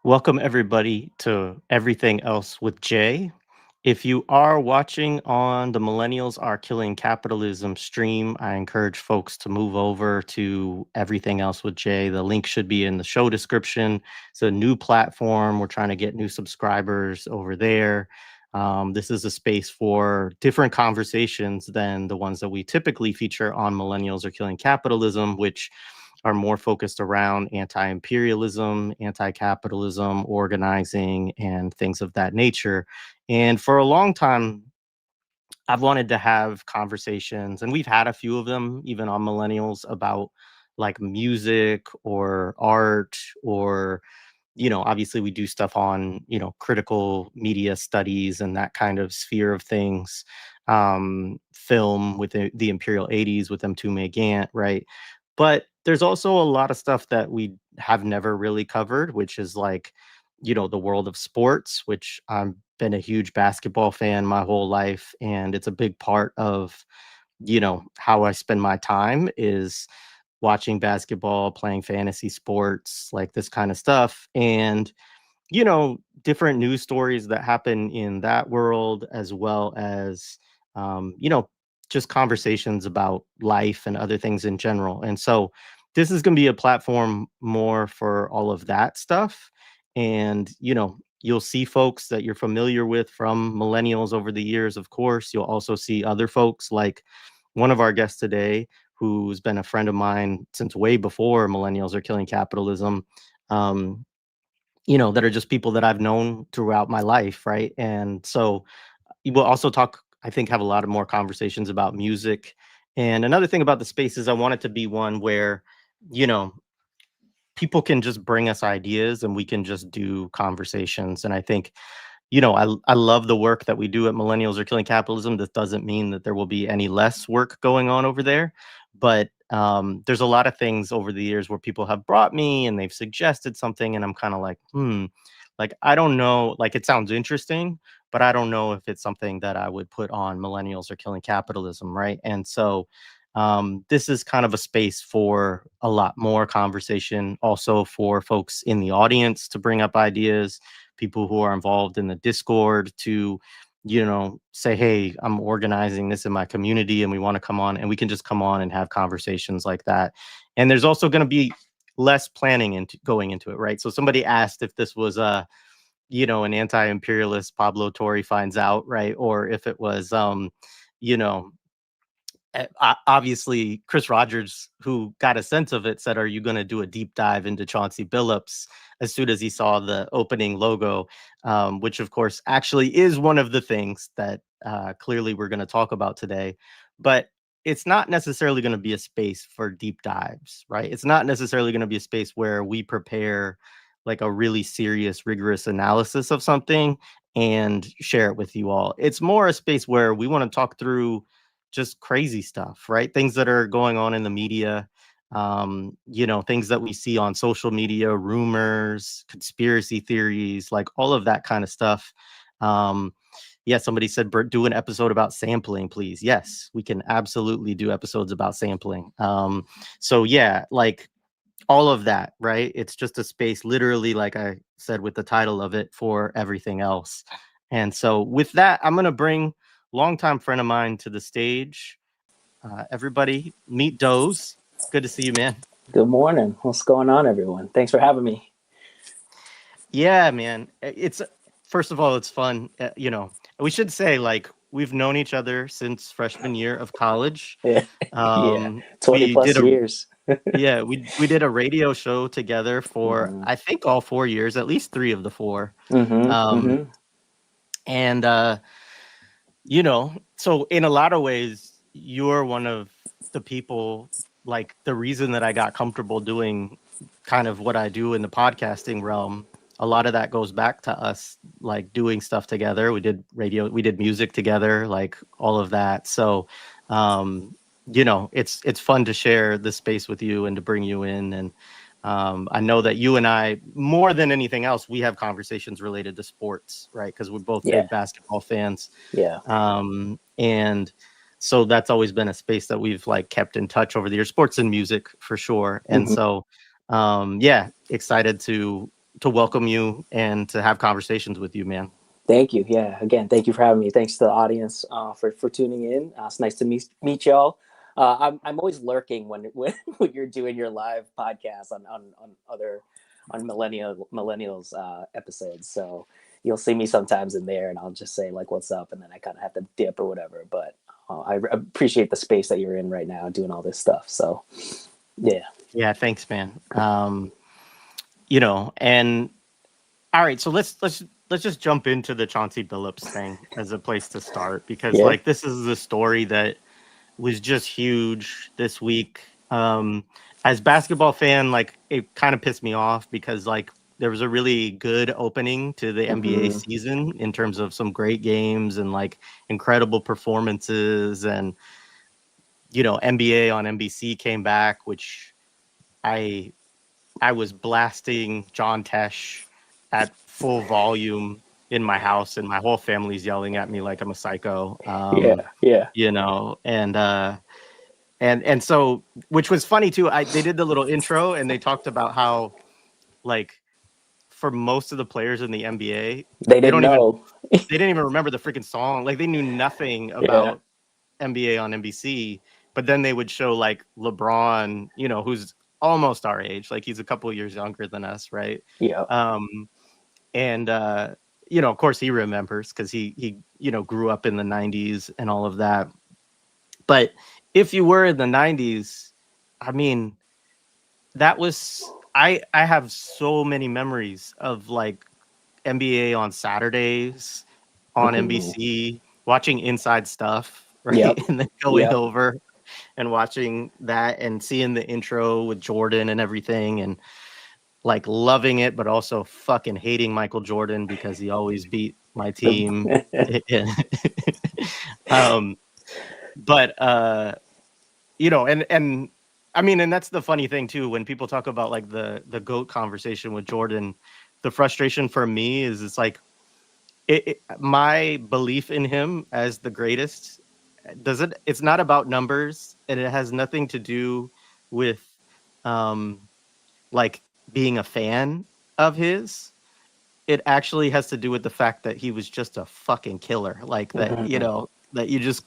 Welcome, everybody, to Everything Else with Jay. If you are watching on the Millennials Are Killing Capitalism stream, I encourage folks to move over to Everything Else with Jay. The link should be in the show description. It's a new platform. We're trying to get new subscribers over there. This is a space for different conversations than the ones that we typically feature on Millennials Are Killing Capitalism, which are more focused around anti-imperialism, anti-capitalism, organizing, and things of that nature. And for a long time, I've wanted to have conversations, and we've had a few of them, even on Millennials, about like music or art or obviously we do stuff on critical media studies and that kind of sphere of things. Film with the Imperial 80s with M2 Gant, right? But there's also a lot of stuff that we have never really covered, which is like, the world of sports, which I've been a huge basketball fan my whole life. And it's a big part of, how I spend my time is watching basketball, playing fantasy sports, like this kind of stuff. And different news stories that happen in that world, as well as, just conversations about life and other things in general. And so this is going to be a platform more for all of that stuff. And, you'll see folks that you're familiar with from millennials over the years, of course. You'll also see other folks like one of our guests today, who's been a friend of mine since way before Millennials Are Killing Capitalism. Um, that are just people that I've known throughout my life, right? And so we'll also talk, I think, have a lot of more conversations about music. And another thing about the space is I want it to be one where, you know, people can just bring us ideas and we can just do conversations. And I think, I love the work that we do at Millennials Are Killing Capitalism. This doesn't mean that there will be any less work going on over there, but there's a lot of things over the years where people have brought me and they've suggested something, and I'm kind of like, like I don't know, like it sounds interesting, but I don't know if it's something that I would put on Millennials Are Killing Capitalism, right? And so this is kind of a space for a lot more conversation, also for folks in the audience to bring up ideas, people who are involved in the Discord to, say, hey, I'm organizing this in my community and we want to come on, and we can just come on and have conversations like that. And there's also going to be less planning into going into it, right? So somebody asked if this was an anti-imperialist Pablo Torre finds out, right? Or if it was you know, obviously Chris Rogers, who got a sense of it, said, "Are you going to do a deep dive into Chauncey Billups?" As soon as he saw the opening logo, which of course actually is one of the things that clearly we're going to talk about today. But it's not necessarily going to be a space for deep dives, right? It's not necessarily going to be a space where we prepare like a really serious, rigorous analysis of something and share it with you all. It's more a space where we want to talk through just crazy stuff, right? Things that are going on in the media, things that we see on social media, rumors, conspiracy theories, like all of that kind of stuff. Yeah, somebody said, do an episode about sampling, please. Yes, we can absolutely do episodes about sampling. So yeah, like all of that, right? It's just a space, literally, like I said with the title of it, for everything else. And so with that, I'm going to bring longtime friend of mine to the stage. Everybody, meet Doz. Good to see you, man. Good morning. What's going on, everyone? Thanks for having me. Yeah, man. It's first of all, it's fun. We should say like we've known each other since freshman year of college. Yeah, yeah. 20 We did plus a years. yeah, we did a radio show together for Mm-hmm. I think all 4 years, at least three of the four. Mm-hmm. Um, Mm-hmm. and so in a lot of ways, you're one of the people, like the reason that I got comfortable doing kind of what I do in the podcasting realm. A lot of that goes back to us like doing stuff together. We did radio, we did music together, like all of that. So it's fun to share this space with you and to bring you in. And I know that you and I, more than anything else, we have conversations related to sports, right? Because we're both Yeah, big basketball fans. yeah. And so that's always been a space that we've like kept in touch over the years, sports and music for sure. And Mm-hmm. so, yeah, excited to, to welcome you and to have conversations with you, man. Thank you. Yeah. Again, thank you for having me. Thanks to the audience for tuning in. It's nice to meet y'all. I'm always lurking when you're doing your live podcast on other on millennials episodes. So you'll see me sometimes in there, and I'll just say like, "What's up?" and then I kind of have to dip or whatever. But I appreciate the space that you're in right now, doing all this stuff. So yeah. Yeah, thanks, man. And all right, so let's just jump into the Chauncey Billups thing as a place to start, because like this is a story that was just huge this week. As basketball fan, like it kind of pissed me off because like there was a really good opening to the NBA season in terms of some great games and like incredible performances, and NBA on NBC came back, which I was blasting John Tesh at full volume in my house, and my whole family's yelling at me like I'm a psycho. And so, which was funny too. They did the little intro and they talked about how, like, for most of the players in the NBA, they didn't know. They didn't even remember the freaking song. Like, they knew nothing about NBA on NBC. But then they would show like LeBron, who's almost our age, like he's a couple of years younger than us, right? Yeah. And of course he remembers because he grew up in the 90s and all of that. But if you were in the 90s, I mean, that was I have so many memories of like NBA on Saturdays on NBC, watching Inside Stuff, right? And then going over and watching that and seeing the intro with Jordan and everything, and like loving it, but also fucking hating Michael Jordan because he always beat my team. But and I mean, and that's the funny thing too, when people talk about like the GOAT conversation with Jordan, the frustration for me is it's like my belief in him as the greatest it's not about numbers, and it has nothing to do with like being a fan of his. It actually has to do with the fact that he was just a fucking killer. Like that, that you just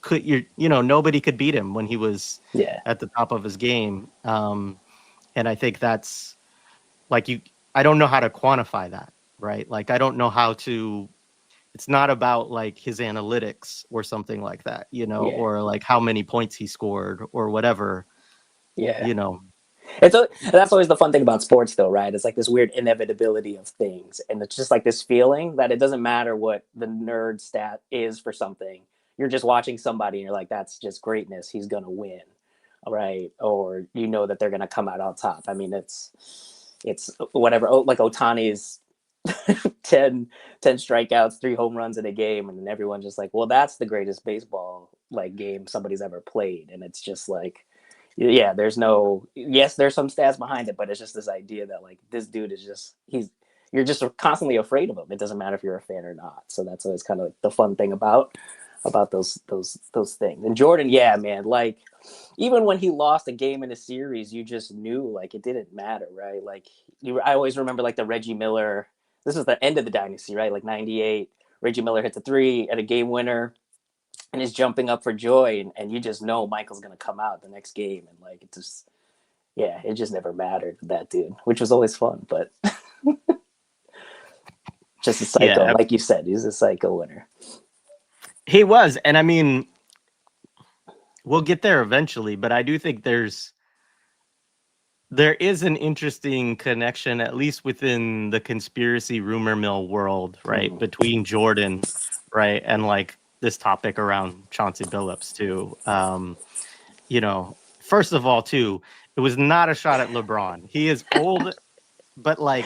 nobody could beat him when he was at the top of his game. And I think that's like I don't know how to quantify that, right? Like I don't know how to. It's not about like his analytics or something like that, or like how many points he scored or whatever. That's always the fun thing about sports, though, right? It's like this weird inevitability of things, and it's just like this feeling that it doesn't matter what the nerd stat is for something. You're just watching somebody, and you're like, "That's just greatness. He's gonna win." Right? Or that they're going to come out on top. I mean, it's whatever. Like Ohtani's 10 strikeouts, 3 home runs in a game, and then everyone's just like, well, that's the greatest baseball like game somebody's ever played. And it's just like, there's some stats behind it, but it's just this idea that like this dude is just you're just constantly afraid of him. It doesn't matter if you're a fan or not. So that's always kind of like the fun thing about those things. And Jordan, man, like even when he lost a game in a series, you just knew like it didn't matter, right? Like I always remember like the Reggie Miller. This is the end of the dynasty, right? Like 98, Reggie Miller hits a 3 at a game winner and is jumping up for joy. And you just know Michael's going to come out the next game. And like, it just never mattered with that dude, which was always fun, but just a psycho. Yeah. Like you said, he's a psycho winner. He was. And I mean, we'll get there eventually, but I do think there is an interesting connection, at least within the conspiracy rumor mill world, right? Between Jordan, right, and like this topic around Chauncey Billups too. First of all, too, it was not a shot at LeBron. He is old, but like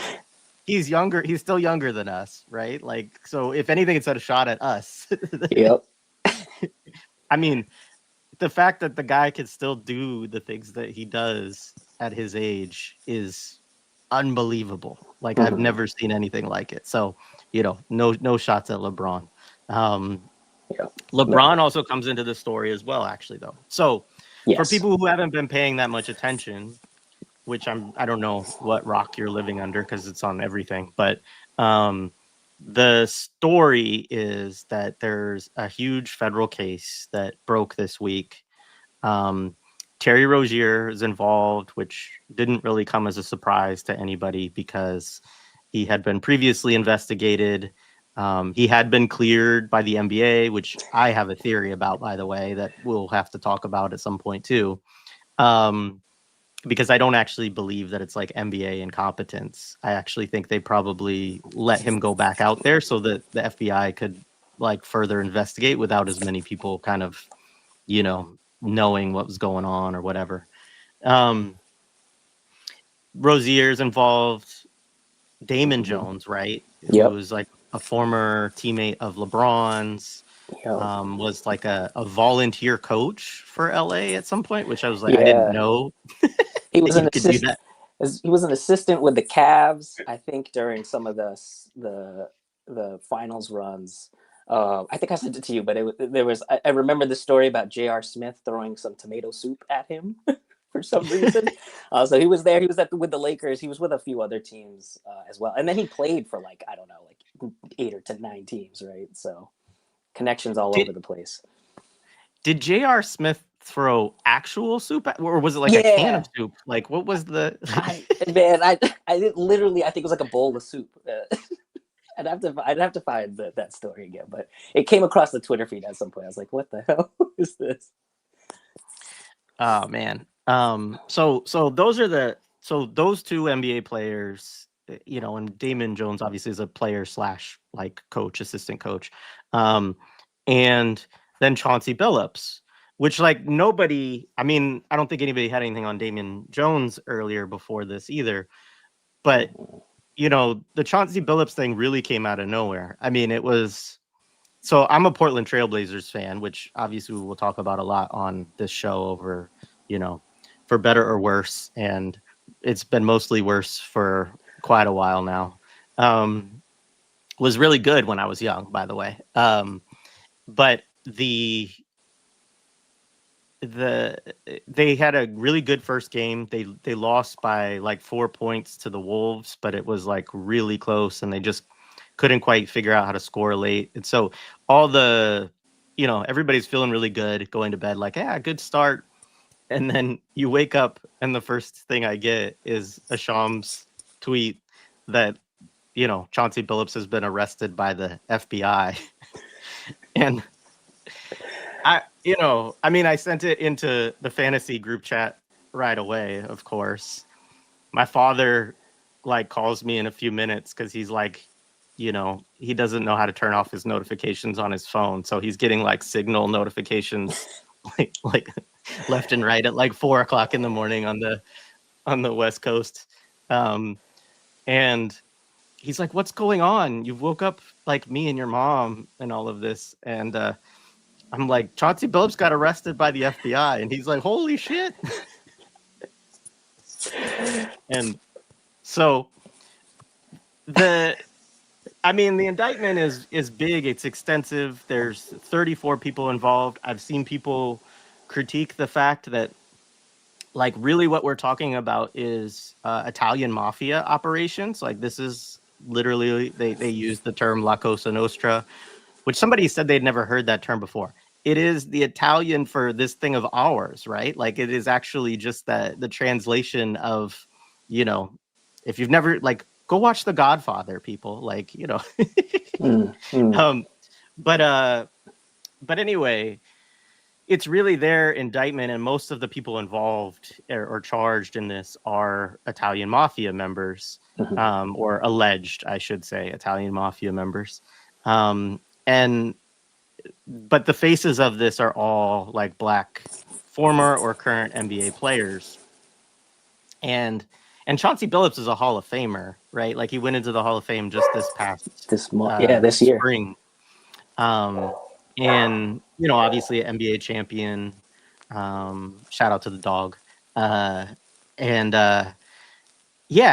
he's younger. He's still younger than us, right? Like, so if anything, it's a shot at us. Yep. I mean, the fact that the guy can still do the things that he does at his age is unbelievable. Like I've never seen anything like it. So, no shots at LeBron. LeBron also comes into the story as well, actually, though. So for people who haven't been paying that much attention, which I don't know what rock you're living under because it's on everything, but the story is that there's a huge federal case that broke this week. Terry Rozier is involved, which didn't really come as a surprise to anybody because he had been previously investigated. He had been cleared by the NBA, which I have a theory about, by the way, that we'll have to talk about at some point too. Because I don't actually believe that it's like NBA incompetence. I actually think they probably let him go back out there so that the FBI could like further investigate without as many people kind of, knowing what was going on or whatever. Rozier's involved. Damon Jones, right? Yep. Who was like a former teammate of LeBron's. Yep. Was like a volunteer coach for LA at some point, which I was like, Yeah. I didn't know. He was an you could do assistant. that. He was an assistant with the Cavs, I think, during some of the finals runs. I think I sent it to you, but there was. I remember the story about J.R. Smith throwing some tomato soup at him for some reason. So he was there. He was with the Lakers. He was with a few other teams as well, and then he played for like 8 or 9 teams, right? So connections all over the place. Did J.R. Smith throw actual soup at, or was it like a can of soup? Like, what was the? I literally, I think it was like a bowl of soup. I'd have to find that story again, but it came across the Twitter feed at some point. I was like, "What the hell is this?" Oh man. So those are those two NBA players, and Damon Jones obviously is a player / like coach, assistant coach, and then Chauncey Billups, which like nobody. I mean, I don't think anybody had anything on Damon Jones earlier before this either, but. The Chauncey Billups thing really came out of nowhere. I mean, it was. So I'm a Portland Trailblazers fan, which obviously we will talk about a lot on this show over, for better or worse. And it's been mostly worse for quite a while now. Was really good when I was young, by the way. But they had a really good first game. They lost by like 4 points to the Wolves, but it was like really close, and they just couldn't quite figure out how to score late. And so all everybody's feeling really good going to bed, like, yeah, good start. And then you wake up, and the first thing I get is a Shams tweet that Chauncey Billups has been arrested by the FBI, and. I sent it into the fantasy group chat right away, of course. My father calls me in a few minutes because he's like, he doesn't know how to turn off his notifications on his phone. So he's getting signal notifications like left and right at 4:00 in the morning on the West Coast. And he's like, what's going on? You woke up like me and your mom and all of this. And I'm like, Chauncey Billups got arrested by the FBI, and he's like, holy shit. And so the indictment is big. It's extensive. There's 34 people involved. I've seen people critique the fact that really what we're talking about is Italian mafia operations. This is literally, they use the term La Cosa Nostra, which somebody said they'd never heard that term before. It is the Italian for this thing of ours, right? It is actually just the translation of, if you've never, go watch The Godfather, people, But anyway, it's really their indictment, and most of the people involved or charged in this are Italian mafia members, or alleged, I should say, Italian mafia members. But the faces of this are all Black former or current NBA players. And Chauncey Billups is a Hall of Famer, right? He went into the Hall of Fame just this year. Spring. And obviously an NBA champion. Shout out to the dog. Yeah,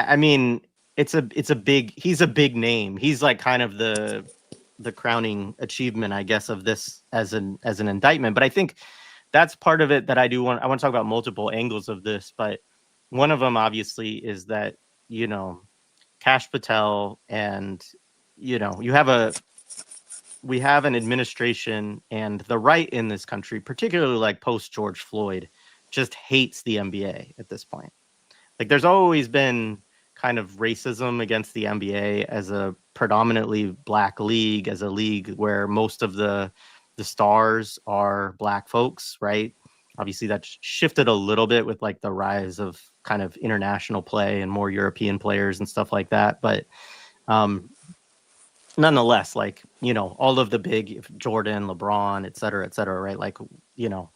I mean, he's a big name. He's kind of the crowning achievement, I guess, of this as an indictment. But I think that's part of it that I want to talk about multiple angles of this. But one of them obviously is that, you know, Kash Patel and, you know, we have an administration and the right in this country, particularly like post George Floyd, just hates the NBA at this point. Like there's always been kind of racism against the NBA as a predominantly black league, as a league where most of the stars are black folks, right? Obviously that's shifted a little bit with like the rise of kind of international play and more European players and stuff like that, but um nonetheless, like, you know, all of the big Jordan, LeBron, et cetera, right? Like, you know,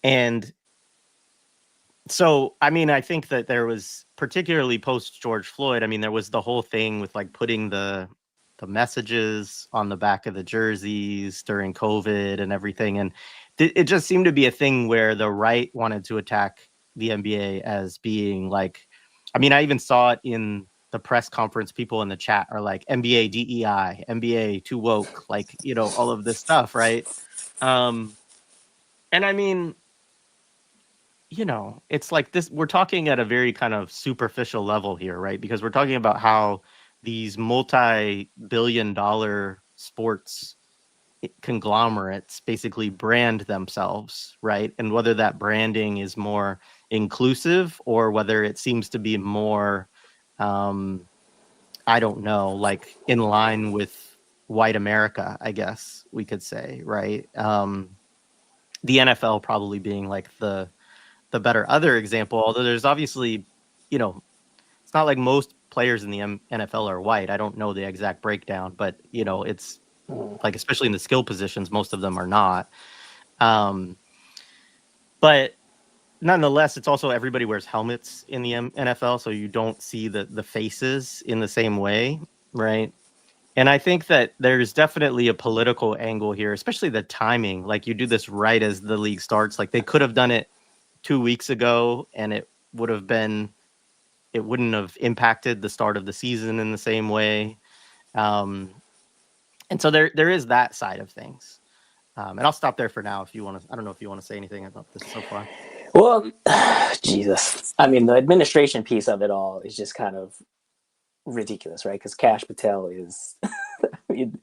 and so, I mean, I think that there was particularly post George Floyd. I mean, there was the whole thing with like putting the messages on the back of the jerseys during COVID and everything, and it just seemed to be a thing where the right wanted to attack the NBA as being like, I mean, I even saw it in the press conference. People in the chat are like NBA DEI, NBA too woke, like, you know, all of this stuff, right? Um, and I mean, you know, it's like this, we're talking at a very kind of superficial level here, right? Because we're talking about how these multi-billion dollar sports conglomerates basically brand themselves, right? And whether that branding is more inclusive or whether it seems to be more, I don't know, like in line with white America, I guess we could say, right? The NFL probably being like the better other example, although there's obviously, you know, it's not like most players in the NFL are white. I don't know the exact breakdown, but, you know, it's like, especially in the skill positions, most of them are not. But nonetheless, it's also everybody wears helmets in the NFL, so you don't see the faces in the same way, right? And I think that there's definitely a political angle here, especially the timing. Like you do this right as the league starts. Like they could have done it 2 weeks ago and it wouldn't have impacted the start of the season in the same way. And so there is that side of things. And I'll stop there for now if you want to. I don't know if you want to say anything about this so far. Well, Jesus. I mean, the administration piece of it all is just kind of ridiculous, right? Because Kash Patel is. I mean,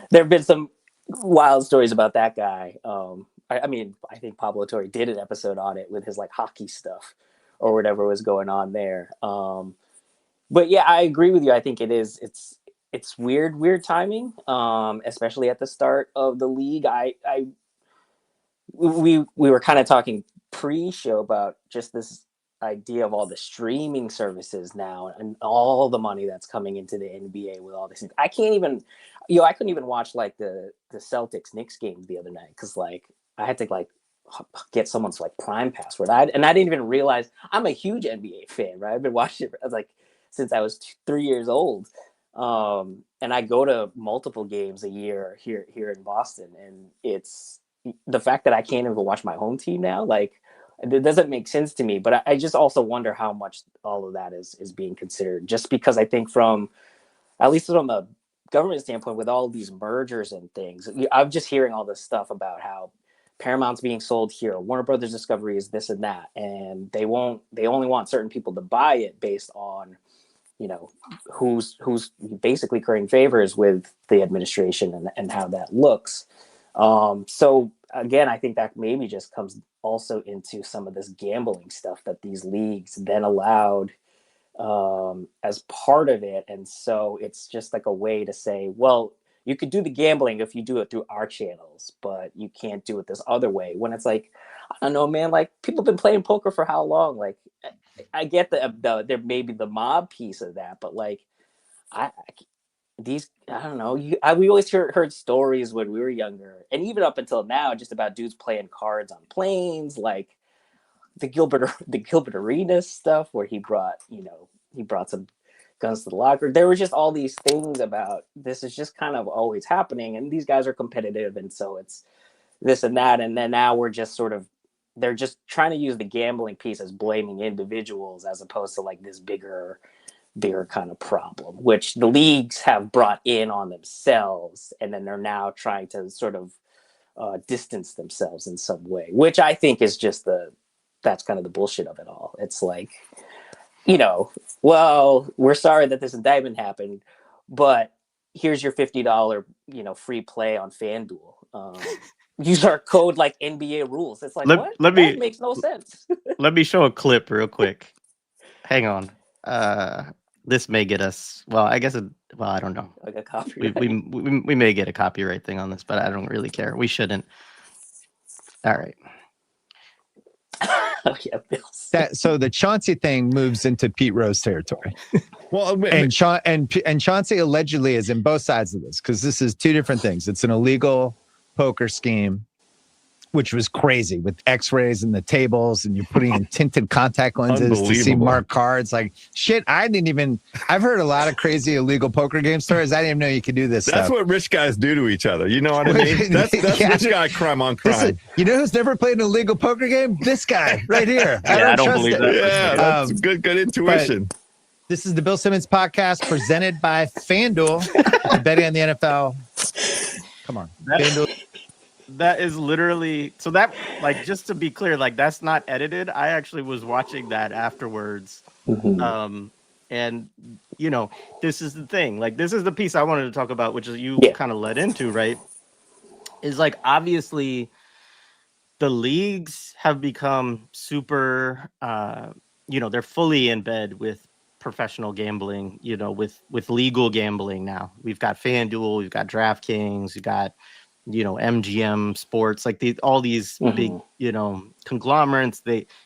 there have been some wild stories about that guy. I mean, I think Pablo Torre did an episode on it with his like hockey stuff or whatever was going on there. But yeah, I agree with you. I think it is. It's weird timing, especially at the start of the league. We were kind of talking pre-show about just this idea of all the streaming services now and all the money that's coming into the NBA with all this. I can't even, I couldn't even watch like the Celtics Knicks game the other night because like I had to like get someone's like Prime password. I didn't even realize I'm a huge NBA fan, right? I've been watching it like since I was 3 years old. And I go to multiple games a year here in Boston, and it's the fact that I can't even watch my home team now, like it doesn't make sense to me. But I just also wonder how much all of that is being considered, just because I think from at least from a government standpoint, with all these mergers and things, I'm just hearing all this stuff about how Paramount's being sold here, Warner Brothers Discovery is this and that, and they only want certain people to buy it based on who's basically currying favors with the administration and how that looks. So again, I think that maybe just comes also into some of this gambling stuff that these leagues then allowed as part of it. And so it's just like a way to say, well, you could do the gambling if you do it through our channels, but you can't do it this other way. When it's like, I don't know, man, like people have been playing poker for how long? Like, I get there may be the mob piece of that, but like, I don't know. We always heard stories when we were younger, and even up until now, just about dudes playing cards on planes, like the Gilbert Arenas stuff, where he brought some guns to the locker. There were just all these things about this is just kind of always happening, and these guys are competitive, and so it's this and that, and then now we're just sort of they're just trying to use the gambling piece as blaming individuals as opposed to like this bigger kind of problem, which the leagues have brought in on themselves, and then they're now trying to sort of distance themselves in some way, which I think is just that's kind of the bullshit of it all. It's like, you know, well, we're sorry that this indictment happened, but here's your $50, you know, free play on FanDuel. Use our code like NBA rules. It's like, what? let That me makes no sense. let me show a clip real quick. Hang on. This may get us. Well, I guess. Well, I don't know. Like a copyright. We may get a copyright thing on this, but I don't really care. We shouldn't. All right. Oh, yeah, Bills. So the Chauncey thing moves into Pete Rose territory. Well, And Chauncey allegedly is in both sides of this, because this is two different things. It's an illegal poker scheme, which was crazy, with x-rays in the tables, and you're putting in tinted contact lenses to see marked cards. Like, shit, I've heard a lot of crazy illegal poker game stories. I didn't even know you could do this That's stuff. what rich guys do to each other. You know what I mean? That's Yeah. rich guy crime on crime. You know who's never played an illegal poker game? This guy right here. I don't believe that. Yeah, that's good intuition. This is the Bill Simmons podcast presented by FanDuel. Betting on the NFL. Come on. FanDuel. That is literally so that, like, just to be clear, like, that's not edited. I actually was watching that afterwards. And you know, this is the thing, like, this is the piece I wanted to talk about, which is you kind of led into, right? Is like, obviously the leagues have become super you know, they're fully in bed with professional gambling, you know, with legal gambling now. We've got FanDuel, we've got DraftKings, we've got, you know, MGM Sports, like all these big, you know, conglomerates.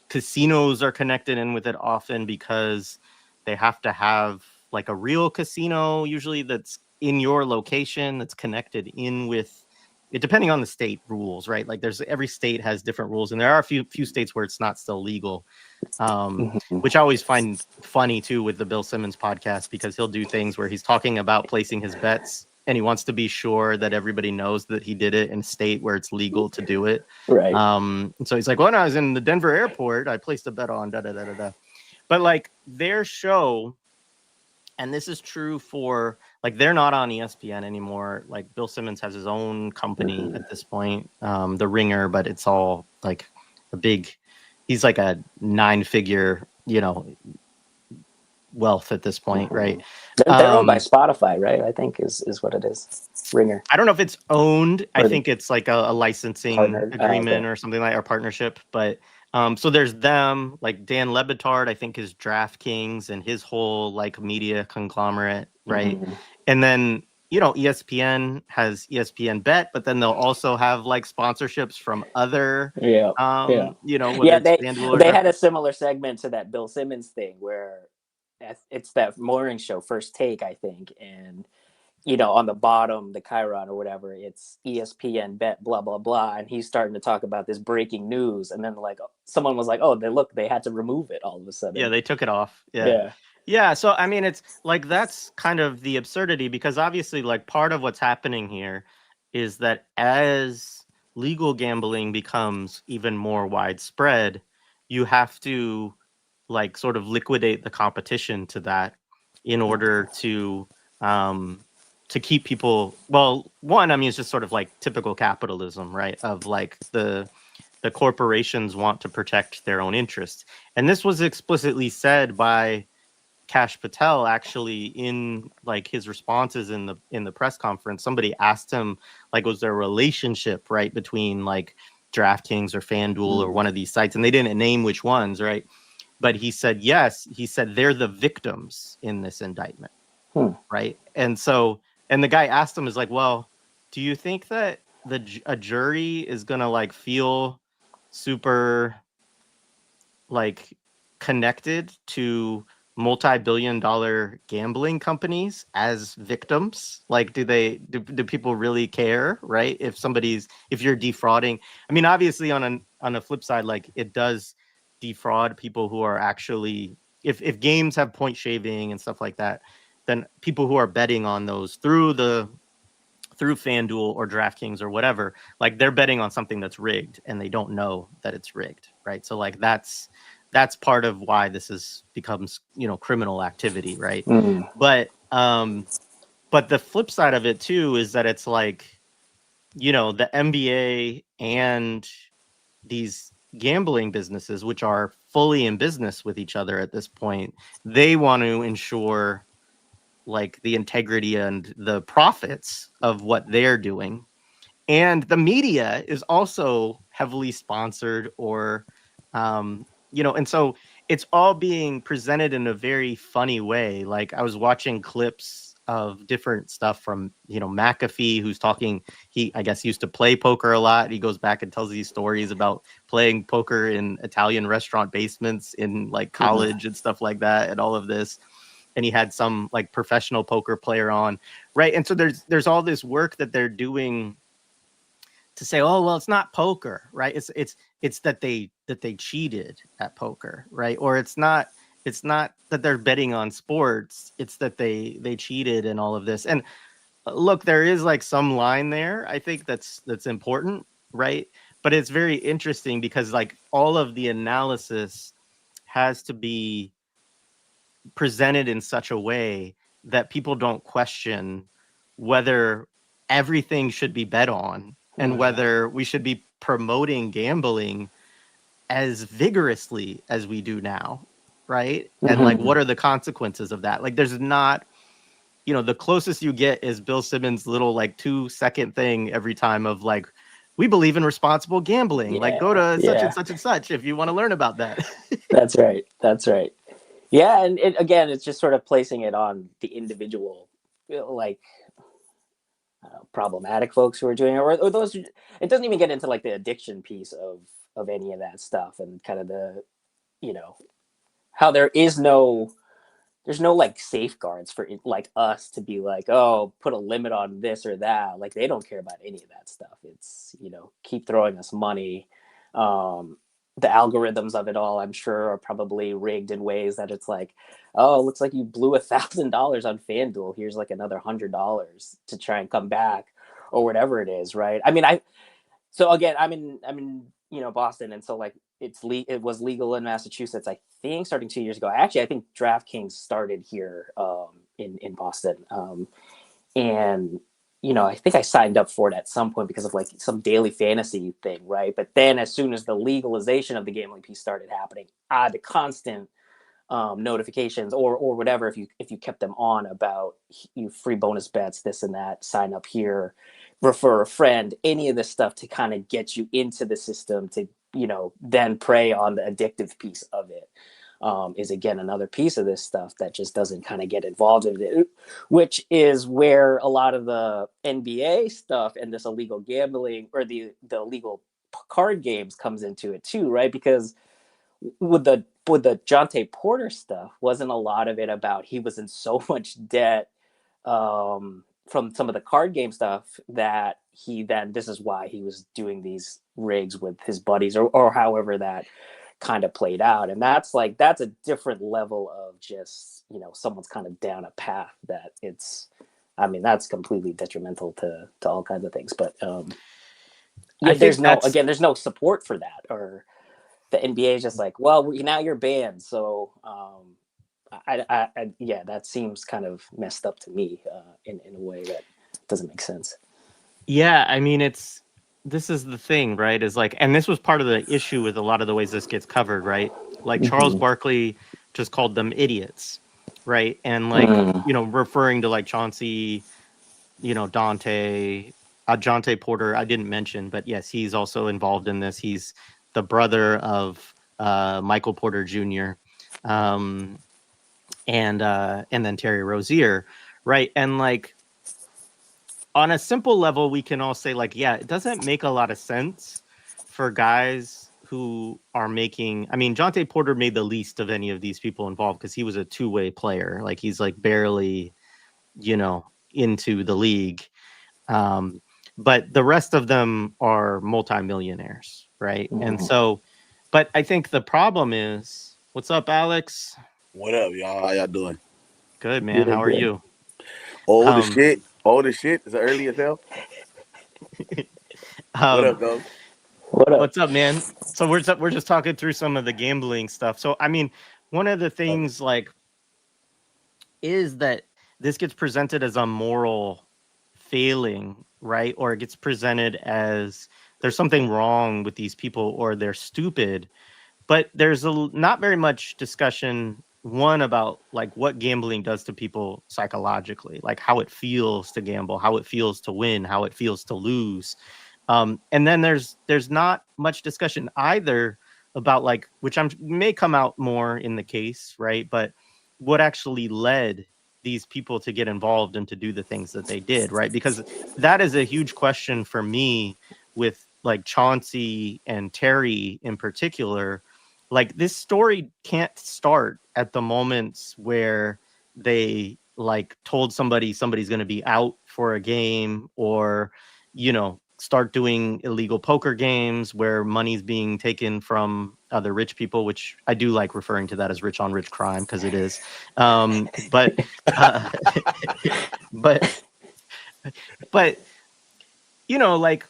Casinos are connected in with it often because they have to have like a real casino, usually that's in your location, that's connected in with it, depending on the state rules, right? Like, every state has different rules, and there are a few states where it's not still legal, which I always find funny too with the Bill Simmons podcast, because he'll do things where he's talking about placing his bets, and he wants to be sure that everybody knows that he did it in a state where it's legal to do it. Right. So he's like, when I was in the Denver airport, I placed a bet on da-da-da-da-da. But, like, their show, and this is true for, like, they're not on ESPN anymore. Like, Bill Simmons has his own company at this point, The Ringer, but it's all, like, he's like a 9-figure, you know, wealth at this point, right? They're owned by Spotify, right? I think is what it is. Ringer. I don't know if it's owned. I think it's like a licensing agreement or something like, or partnership. But so there's them, like Dan Le Batard, I think, is DraftKings and his whole, like, media conglomerate, right? And then, you know, ESPN has ESPN Bet, but then they'll also have, like, sponsorships from other, you know, they had a similar segment to that Bill Simmons thing where it's that morning show, First Take, I think, and, you know, on the bottom, the Chiron or whatever, it's ESPN Bet, blah blah blah, and he's starting to talk about this breaking news, and then, like, someone was like, "Oh, they had to remove it all of a sudden." Yeah, they took it off. Yeah. So I mean, it's like, that's kind of the absurdity, because obviously, like, part of what's happening here is that as legal gambling becomes even more widespread, you have to, like, sort of liquidate the competition to that in order to keep people. Well, one, I mean, it's just sort of like typical capitalism, right? Of, like, the corporations want to protect their own interests, and this was explicitly said by Kash Patel, actually, in, like, his responses in the press conference. Somebody asked him, like, was there a relationship, right, between, like, DraftKings or FanDuel or one of these sites, and they didn't name which ones, right? But he said, yes, he said they're the victims in this indictment, right? And so, and the guy asked him, is like, well, do you think that a jury is going to, like, feel super, like, connected to multi-billion-dollar gambling companies as victims? Like, do people really care, right? If you're defrauding, I mean, obviously on a flip side, like, it does defraud people who are actually, if games have point shaving and stuff like that, then people who are betting on those through FanDuel or DraftKings or whatever, like, they're betting on something that's rigged and they don't know that it's rigged, right? So, like, that's part of why this becomes, you know, criminal activity, right? But the flip side of it too is that it's like, you know, the NBA and these gambling businesses, which are fully in business with each other at this point, they want to ensure like the integrity and the profits of what they're doing. And the media is also heavily sponsored or, and so it's all being presented in a very funny way. Like I was watching clips of different stuff from, McAfee, who's talking, he, I guess, used to play poker a lot. He goes back and tells these stories about playing poker in Italian restaurant basements in like college and stuff like that, and all of this. And he had some like professional poker player on, right? And so there's all this work that they're doing to say, oh well, it's not poker, right? It's that they cheated at poker, right? Or it's not that they're betting on sports, it's that they cheated and all of this. And look, there is like some line there, I think that's important, right? But it's very interesting because like all of the analysis has to be presented in such a way that people don't question whether everything should be bet on and whether we should be promoting gambling as vigorously as we do now, right? And like, what are the consequences of that? Like, there's not, the closest you get is Bill Simmons' little like 2-second thing every time of like, we believe in responsible gambling. Like, go to such and such and such if you want to learn about that. That's right. Yeah, and again, it's just sort of placing it on the individual, like problematic folks who are doing it, or those. It doesn't even get into like the addiction piece of any of that stuff, and kind of the, how there's no like safeguards for like us to be like, oh, put a limit on this or that. Like they don't care about any of that stuff. It's, keep throwing us money. The algorithms of it all, I'm sure, are probably rigged in ways that it's like, oh, it looks like you blew $1,000 on FanDuel. Here's like another $100 to try and come back, or whatever it is, right? I mean, so again, I'm in Boston, and so like it was legal in Massachusetts, I think, starting 2 years ago. Actually, I think DraftKings started here in Boston, and I think I signed up for it at some point because of like some daily fantasy thing, right? But then as soon as the legalization of the gambling piece started happening, the constant notifications or whatever, if you kept them on about you free bonus bets, this and that, sign up here, refer a friend, any of this stuff to kind of get you into the system to then prey on the addictive piece of it. Is again another piece of this stuff that just doesn't kind of get involved in it, which is where a lot of the NBA stuff and this illegal gambling or the illegal card games comes into it too, right? Because with the Jonte Porter stuff, wasn't a lot of it about he was in so much debt from some of the card game stuff that this is why he was doing these rigs with his buddies or however that kind of played out. And that's a different level of just, someone's kind of down a path that that's completely detrimental to all kinds of things. But there's no support for that, or the NBA is just like, well, now you're banned. So that seems kind of messed up to me in a way that doesn't make sense. Yeah, I mean, this is the thing, right? Is like, and this was part of the issue with a lot of the ways this gets covered, right? Like Charles Barkley just called them idiots, right? And like, referring to like Chauncey, Jonte Porter, I didn't mention, but yes, he's also involved in this. He's the brother of Michael Porter Jr. And then Terry Rozier, right? And like, on a simple level, we can all say like, yeah, it doesn't make a lot of sense for guys who are making, I mean, Jonte Porter made the least of any of these people involved because he was a two-way player. Like he's like barely, into the league. But the rest of them are multimillionaires, right? And so, but I think the problem is, what's up, Alex? What up, y'all? How y'all doing? Good, man. How are you? Old as shit. It's early as hell. What up, though? What's up, man? So we're just talking through some of the gambling stuff. So I mean, one of the things like is that this gets presented as a moral failing, right? Or it gets presented as there's something wrong with these people or they're stupid. But there's not very much discussion, one, about like what gambling does to people psychologically, like how it feels to gamble, how it feels to win, how it feels to lose. And then there's not much discussion either about like, which may come out more in the case, right? But what actually led these people to get involved and to do the things that they did, right? Because that is a huge question for me with like Chauncey and Terry in particular. Like, this story can't start at the moments where they like told somebody's going to be out for a game, or, you know, start doing illegal poker games where money's being taken from other rich people, which I do like referring to that as rich on rich crime, because it is. But you know, like,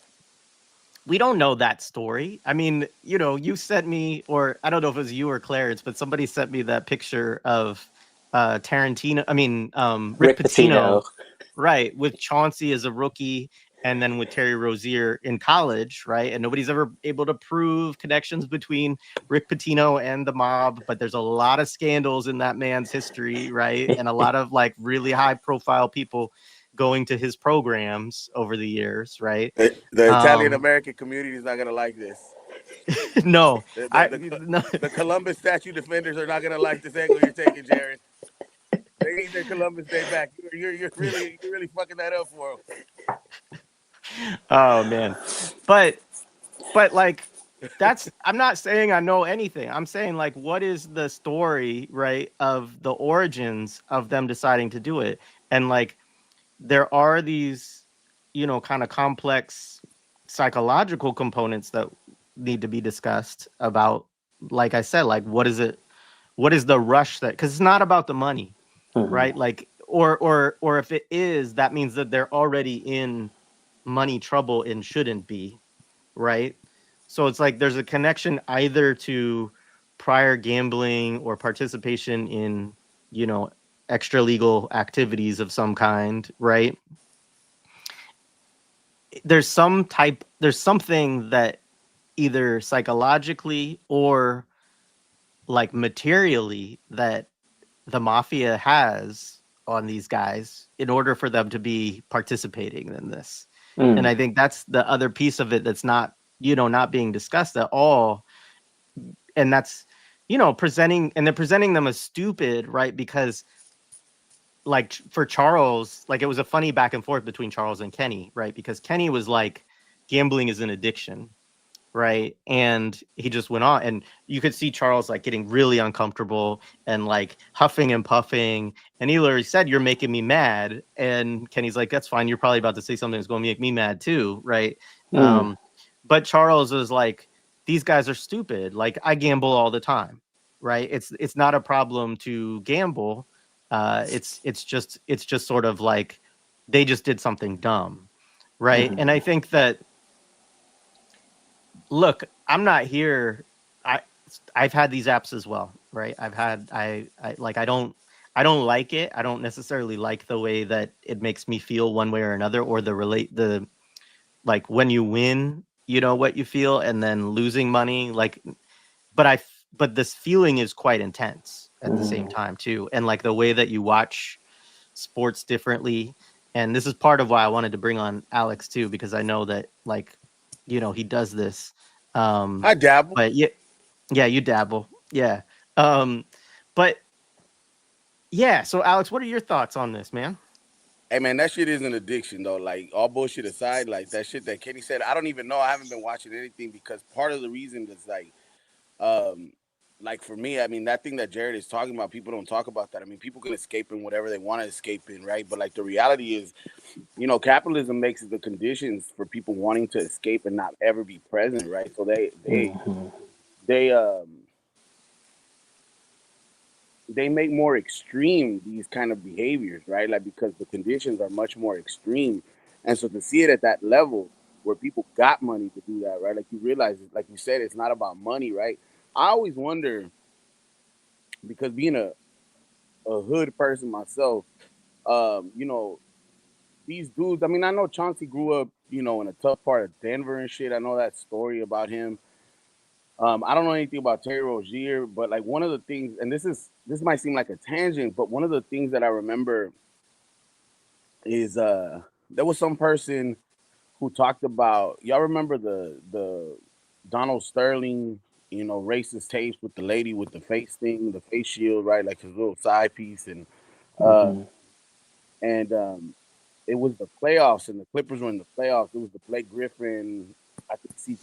we don't know that story. I mean, you know, you sent me, or I don't know if it was you or Clarence, but somebody sent me that picture of Rick Pitino, right, with Chauncey as a rookie, and then with Terry Rozier in college, right? And nobody's ever able to prove connections between Rick Pitino and the mob, but there's a lot of scandals in that man's history, right? And a lot of like really high profile people going to his programs over the years, right? The Italian American community is not gonna like this. No, the Columbus statue defenders are not gonna like this angle you're taking, Jared. They need their Columbus Day back. You're really fucking that up for them. Oh man, but like, I'm not saying I know anything. I'm saying like, what is the story, right, of the origins of them deciding to do it? And like, there are these, you know, kind of complex psychological components that need to be discussed about, like I said, like, what is the rush that, because it's not about the money, right? Like, or if it is, that means that they're already in money trouble and shouldn't be, right? So it's like there's a connection either to prior gambling or participation in, you know, extra legal activities of some kind, right? There's something that either psychologically or like materially that the mafia has on these guys in order for them to be participating in this. And I think that's the other piece of it that's not, you know, not being discussed at all. And that's, you know, they're presenting them as stupid, right? Because like for Charles, like it was a funny back and forth between Charles and Kenny, right? Because Kenny was like, gambling is an addiction, right? And he just went on, and you could see Charles like getting really uncomfortable and like huffing and puffing. And he literally said, "You're making me mad." And Kenny's like, "That's fine. You're probably about to say something that's going to make me mad too, right?" But Charles was like, "These guys are stupid. Like, I gamble all the time, right? It's not a problem to gamble. It's just sort of like they just did something dumb, right?" And I think that, look, I'm not here. I've had these apps as well, right? I don't like it. I don't necessarily like the way that it makes me feel one way or another, or the like when you win, you know what you feel, and then losing money, like, but this feeling is quite intense at the same time too. And like the way that you watch sports differently. And this is part of why I wanted to bring on Alex too, because I know that, like, you know, he does this. I dabble. But yeah, you dabble. Yeah. But yeah, so Alex, what are your thoughts on this, man? Hey man, that shit is an addiction though. Like, all bullshit aside, like that shit that Kenny said, I don't even know. I haven't been watching anything, because part of the reason is like for me, I mean, that thing that Jared is talking about, people don't talk about that. I mean, people can escape in whatever they want to escape in, right? But like the reality is, you know, capitalism makes the conditions for people wanting to escape and not ever be present, right? So they make more extreme these kind of behaviors, right? Like, because the conditions are much more extreme. And so to see it at that level where people got money to do that, right? Like, you realize, like you said, it's not about money, right? I always wonder, because being a hood person myself, you know, these dudes, I mean, I know Chauncey grew up you know, in a tough part of Denver and shit. I know that story about him. I don't know anything about Terry Rozier, but like one of the things, and this might seem like a tangent, but one of the things that I remember is there was some person who talked about, y'all remember the Donald Sterling, you know, racist tapes with the lady with the face thing, the face shield, right, like his little side piece, and uh Mm-hmm. and it was the playoffs, and the Clippers were in the playoffs. It was the Blake Griffin, I think,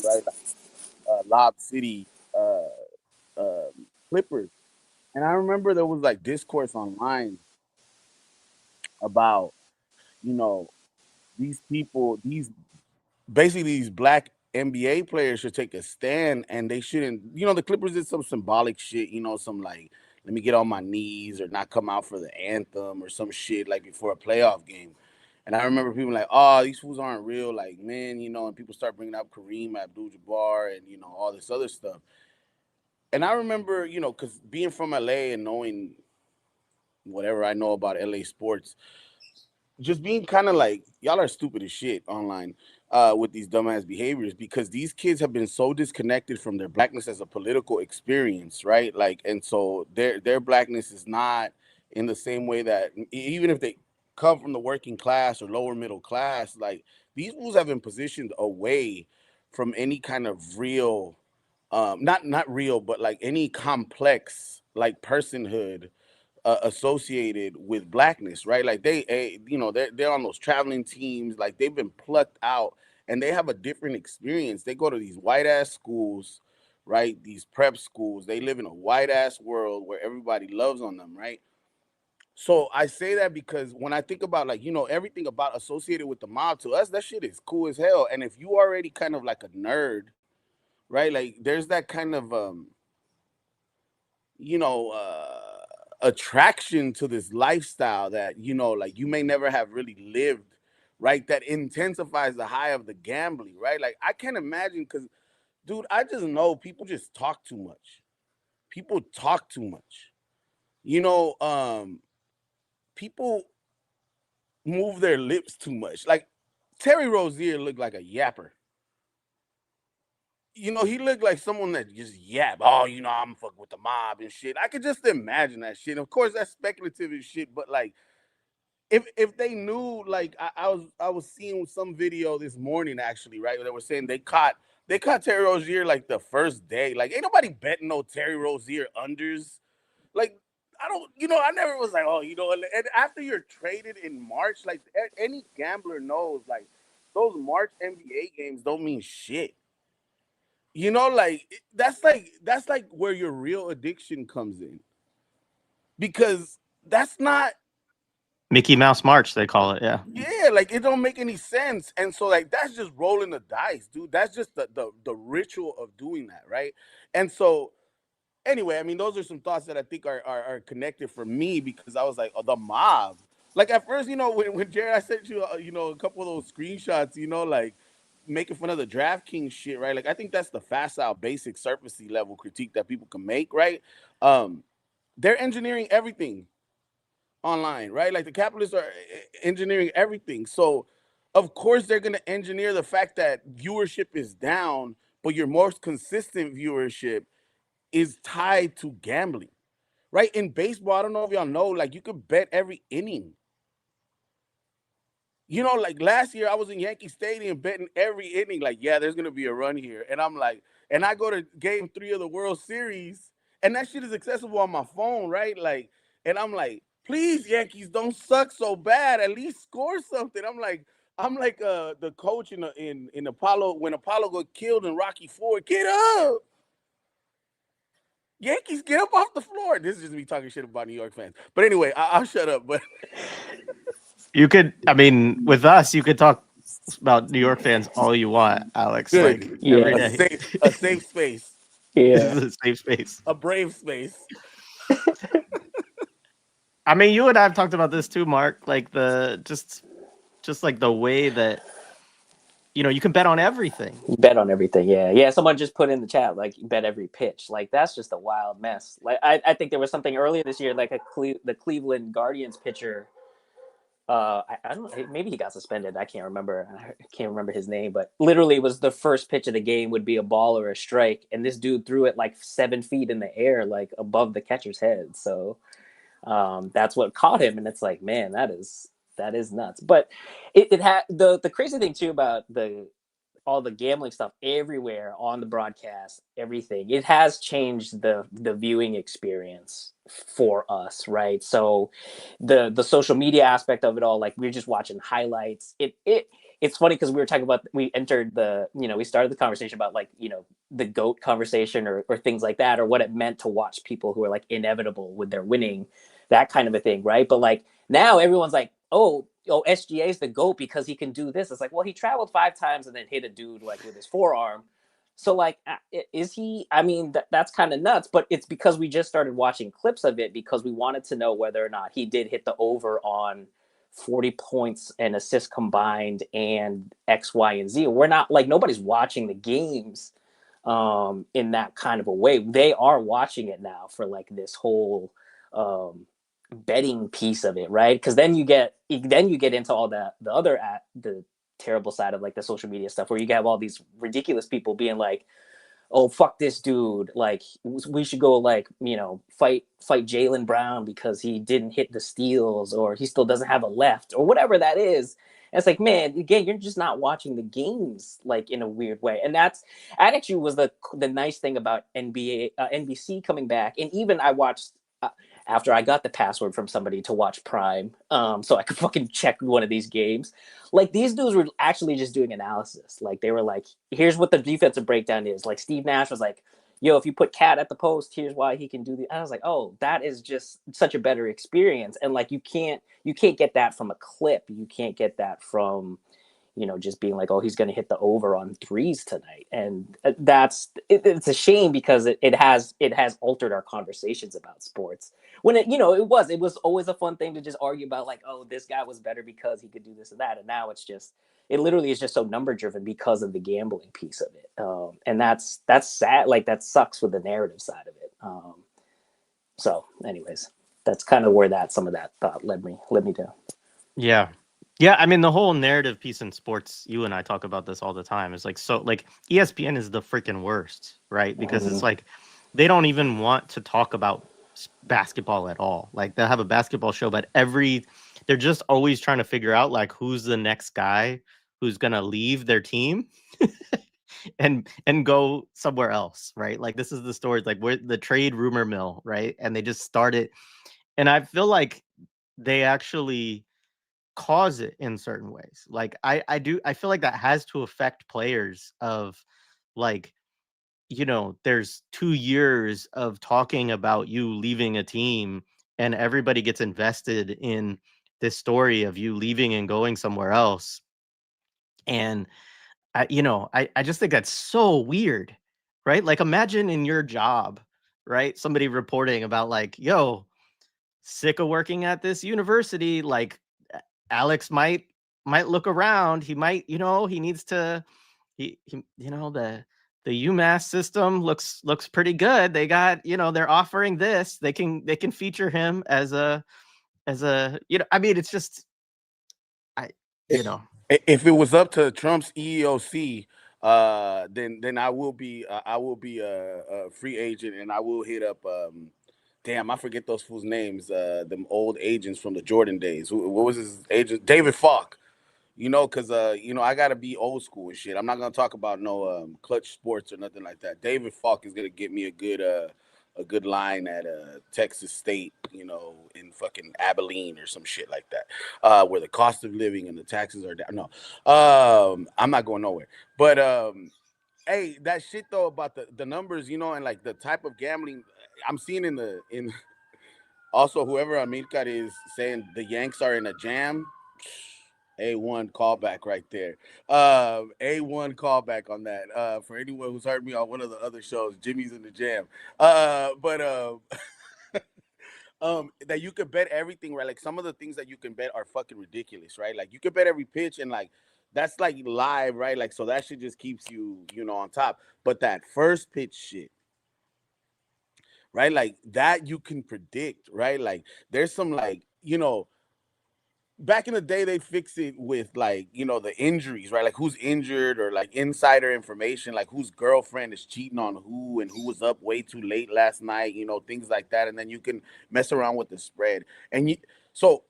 right, like, Lob City uh, uh, Clippers. And I remember there was like discourse online about, you know, these people, these basically these black NBA players should take a stand, and they shouldn't, you know, the Clippers did some symbolic shit, you know, some like, let me get on my knees or not come out for the anthem or some shit like before a playoff game. And I remember people like, oh, these fools aren't real, like, man, you know, and people start bringing up Kareem Abdul-Jabbar and, you know, all this other stuff. And I remember, you know, because being from LA and knowing whatever I know about LA sports, just being kind of like, y'all are stupid as shit online with these dumbass behaviors, because these kids have been so disconnected from their blackness as a political experience, right? Like, and so their blackness is not in the same way that, even if they come from the working class or lower middle class, like these fools have been positioned away from any kind of real, not real, but like any complex like personhood associated with blackness, right? Like you know, they're on those traveling teams, like they've been plucked out, and they have a different experience. They go to these white ass schools, right? These prep schools. They live in a white ass world where everybody loves on them, right? So I say that because when I think about, like, you know, everything about associated with the mob, to us, that shit is cool as hell. And if you already kind of like a nerd, right? Like there's that kind of you know, attraction to this lifestyle that, you know, like you may never have really lived, right? That intensifies the high of the gambling, right? Like I can't imagine, because, dude, I just know people just talk too much. People talk too much. You know, people move their lips too much. Like Terry Rozier looked like a yapper. You know, he looked like someone that just yap. Oh, you know, I'm fucking with the mob and shit. I could just imagine that shit. Of course, that's speculative and shit, but like, if they knew, like, I was seeing some video this morning actually, right? They were saying they caught Terry Rozier like the first day. Like, ain't nobody betting no Terry Rozier unders. Like, I don't, you know, I never was like, oh, you know, and after you're traded in March, like any gambler knows, like those March NBA games don't mean shit. You know, like that's like where your real addiction comes in, because that's not, Mickey Mouse March, they call it. Yeah. yeah, like it don't make any sense. And so like that's just rolling the dice, dude. That's just the ritual of doing that, right? And so anyway, I mean, those are some thoughts that I think are connected for me, because I was like, oh, the mob. Like at first, you know, when Jared, I sent you, you know, a couple of those screenshots, you know, like making fun of the DraftKings shit, right? Like I think that's the facile, basic, surfacey level critique that people can make, right? Um, they're engineering everything online, right? Like the capitalists are engineering everything. So, of course, they're going to engineer the fact that viewership is down, but your most consistent viewership is tied to gambling, right? In baseball, I don't know if y'all know, like you could bet every inning. You know, like last year I was in Yankee Stadium betting every inning, like, yeah, there's gonna be a run here. And I'm like, and I go to game 3 of the World Series, and that shit is accessible on my phone, right? Like, and I'm like, please, Yankees, don't suck so bad. At least score something. I'm like the coach in Apollo, when Apollo got killed in Rocky IV. Get up! Yankees, get up off the floor. This is just me talking shit about New York fans. But anyway, I'll shut up. But You could, I mean, with us, you could talk about New York fans all you want, Alex. good. Like every Yeah. day. A safe space, This Yeah. is a safe space. a brave space. I mean, you and I have talked about this too, Mark. Like the just like the way that you can bet on everything. You bet on everything. Yeah. Yeah. Someone just put in the chat, like, you bet every pitch. Like, that's just a wild mess. Like, I think there was something earlier this year, like the Cleveland Guardians pitcher I don't know, maybe he got suspended. I can't remember. I can't remember his name, but literally it was the first pitch of the game would be a ball or a strike, and this dude threw it like 7 feet in the air, like above the catcher's head. So that's what caught him, and it's like, man, that is nuts. But it had the crazy thing too about all the gambling stuff everywhere on the broadcast, everything. It has changed the viewing experience for us, right? So the social media aspect of it all, like we're just watching highlights. It's funny because we were talking about, we entered the, we started the conversation about like, the GOAT conversation or things like that, or what it meant to watch people who are like inevitable with their winning, that kind of a thing, right? But like now everyone's like, oh, SGA is the GOAT because he can do this. It's like, well, he traveled 5 times and then hit a dude like with his forearm. So like, is he? I mean, that's kind of nuts. But it's because we just started watching clips of it because we wanted to know whether or not he did hit the over on 40 points and assists combined and X, Y, and Z. We're not like, nobody's watching the games in that kind of a way. They are watching it now for like this whole betting piece of it, right? Because then you get into all the other the terrible side of like the social media stuff, where you have all these ridiculous people being like, oh, fuck this dude, like we should go like, fight Jaylen Brown because he didn't hit the steals, or he still doesn't have a left, or whatever that is. And it's like, man, again, you're just not watching the games like in a weird way. And that actually was the nice thing about NBC coming back. And even I watched after I got the password from somebody to watch Prime, so I could fucking check one of these games. Like these dudes were actually just doing analysis. Like they were like, here's what the defensive breakdown is. Like Steve Nash was like, yo, if you put Cat at the post, here's why he can do the. I was like, oh, that is just such a better experience. And like you can't get that from a clip. You can't get that from, just being like, oh, he's going to hit the over on threes tonight. And it's a shame because it has altered our conversations about sports. When it was always a fun thing to just argue about like, oh, this guy was better because he could do this and that. And now it literally is just so number driven because of the gambling piece of it. And that's sad. Like that sucks with the narrative side of it. So anyways, that's kind of where some of that thought led me to. Yeah. Yeah, I mean the whole narrative piece in sports, you and I talk about this all the time. It's like, so like ESPN is the freaking worst, right? Because it's like they don't even want to talk about basketball at all. Like they'll have a basketball show, but they're just always trying to figure out like who's the next guy who's gonna leave their team and go somewhere else, right? Like this is the story, like we're the trade rumor mill, right? And they just started, and I feel like they actually cause it in certain ways. Like I feel like that has to affect players of like, there's 2 years of talking about you leaving a team and everybody gets invested in this story of you leaving and going somewhere else. And I just think that's so weird, right? Like imagine in your job, right? Somebody reporting about like, yo, sick of working at this university, like Alex might look around. He might, he needs to, the UMass system looks pretty good. They got, they're offering this. They can feature him as a, I mean, it's just, If it was up to Trump's EEOC, then I will be a free agent, and I will hit up. Damn, I forget those fools' names. Them old agents from the Jordan days. What was his agent? David Falk. Because I gotta be old school and shit. I'm not gonna talk about no clutch sports or nothing like that. David Falk is gonna get me a good line at Texas State, in fucking Abilene or some shit like that, where the cost of living and the taxes are down. No, I'm not going nowhere. But hey, that shit though about the numbers, and like the type of gambling I'm seeing in also whoever Amilcar is saying the Yanks are in a jam. A1 callback right there. A1 callback on that. For anyone who's heard me on one of the other shows, Jimmy's in the Jam. But that you could bet everything, right? Like some of the things that you can bet are fucking ridiculous, right? Like you could bet every pitch and like that's like live, right? Like so that shit just keeps you, on top. But that first pitch shit, right? Like that you can predict, right? Like there's some like, back in the day, they fix it with like, you know, the injuries, right? Like who's injured or like insider information, like whose girlfriend is cheating on who and who was up way too late last night, you know, things like that. And then you can mess around with the spread. And so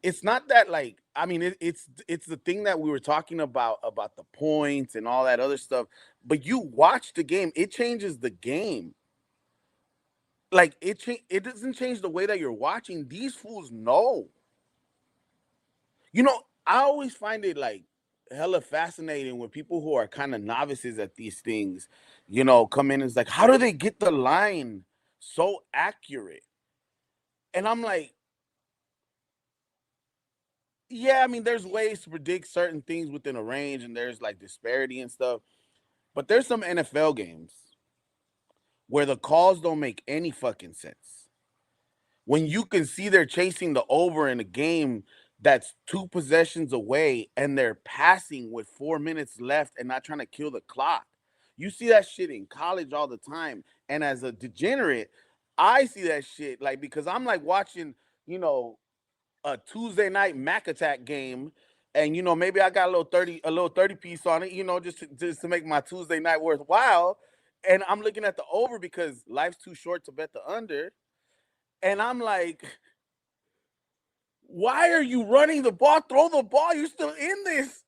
it's not that like, I mean, it's the thing that we were talking about the points and all that other stuff. But you watch the game, it changes the game. Like it doesn't change the way that you're watching. These fools know. You know, I always find it like hella fascinating when people who are kind of novices at these things, you know, come in and it's like, how do they get the line so accurate? And I'm like, yeah, I mean, there's ways to predict certain things within a range and there's like disparity and stuff. But there's some NFL games where the calls don't make any fucking sense. When you can see they're chasing the over in a game that's 2 possessions away and they're passing with 4 minutes left and not trying to kill the clock. You see that shit in college all the time. And as a degenerate, I see that shit like because I'm like watching, you know, a Tuesday night Mac Attack game. And you know, maybe I got a little 30 piece on it, you know, just to make my Tuesday night worthwhile. And I'm looking at the over because life's too short to bet the under. And I'm like, why are you running the ball? Throw the ball. You're still in this.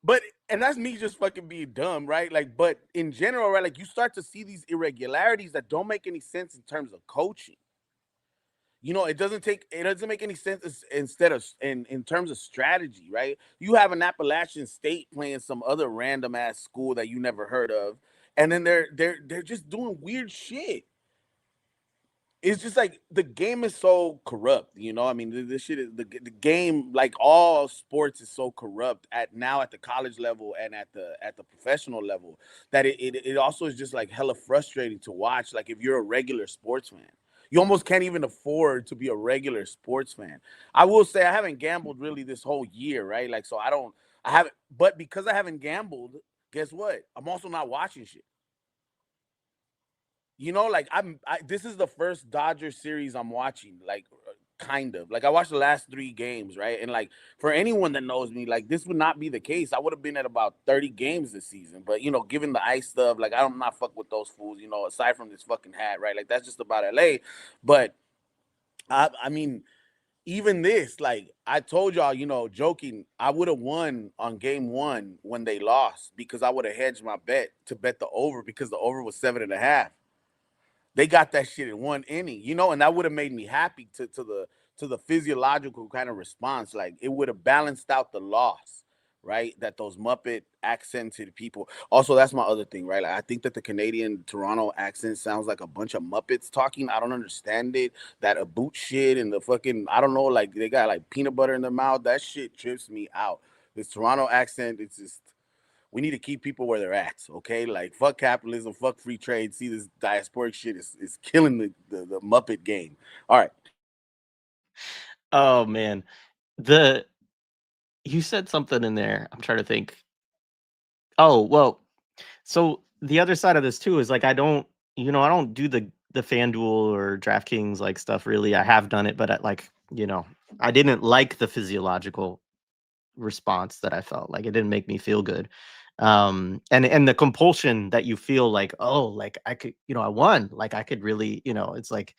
But, and that's me just fucking being dumb, right? Like, but in general, right? Like, you start to see these irregularities that don't make any sense in terms of coaching. You know, it doesn't make any sense instead of in terms of strategy, right? You have an Appalachian State playing some other random ass school that you never heard of, and then they're just doing weird shit. It's just like the game is so corrupt, you know. I mean, this shit is the game, like all sports, is so corrupt at the college level and at the professional level that it also is just like hella frustrating to watch. Like if you're a regular sports fan, you almost can't even afford to be a regular sports fan. I will say I haven't gambled really this whole year, right? Like so I haven't, but because I haven't gambled, guess what? I'm also not watching shit. You know, like this is the first Dodger series I'm watching, like kind of. Like I watched the last 3 games, right? And like for anyone that knows me, like this would not be the case. I would have been at about 30 games this season. But you know, given the ice stuff, like I'm not fuck with those fools, you know, aside from this fucking hat, right? Like that's just about LA. But I mean, even this, like I told y'all, you know, joking, I would have won on game 1 when they lost because I would have hedged my bet to bet the over because the over was 7.5. They got that shit in 1 inning, you know, and that would have made me happy to the physiological kind of response. Like it would have balanced out the loss, right? That those Muppet accented people. Also, that's my other thing, right? Like, I think that the Canadian Toronto accent sounds like a bunch of Muppets talking. I don't understand it. That a boot shit and the fucking, I don't know, like they got like peanut butter in their mouth. That shit trips me out. This Toronto accent, it's just, we need to keep people where they're at, okay? Like, fuck capitalism, fuck free trade. See, this diasporic shit is killing the Muppet game. All right. Oh man, you said something in there. I'm trying to think. Oh well, so the other side of this too is like I don't do the FanDuel or DraftKings like stuff really. I have done it, but I didn't like the physiological response that I felt. Like it didn't make me feel good. And the compulsion that you feel like, oh, like I could, I won, like I could really, it's like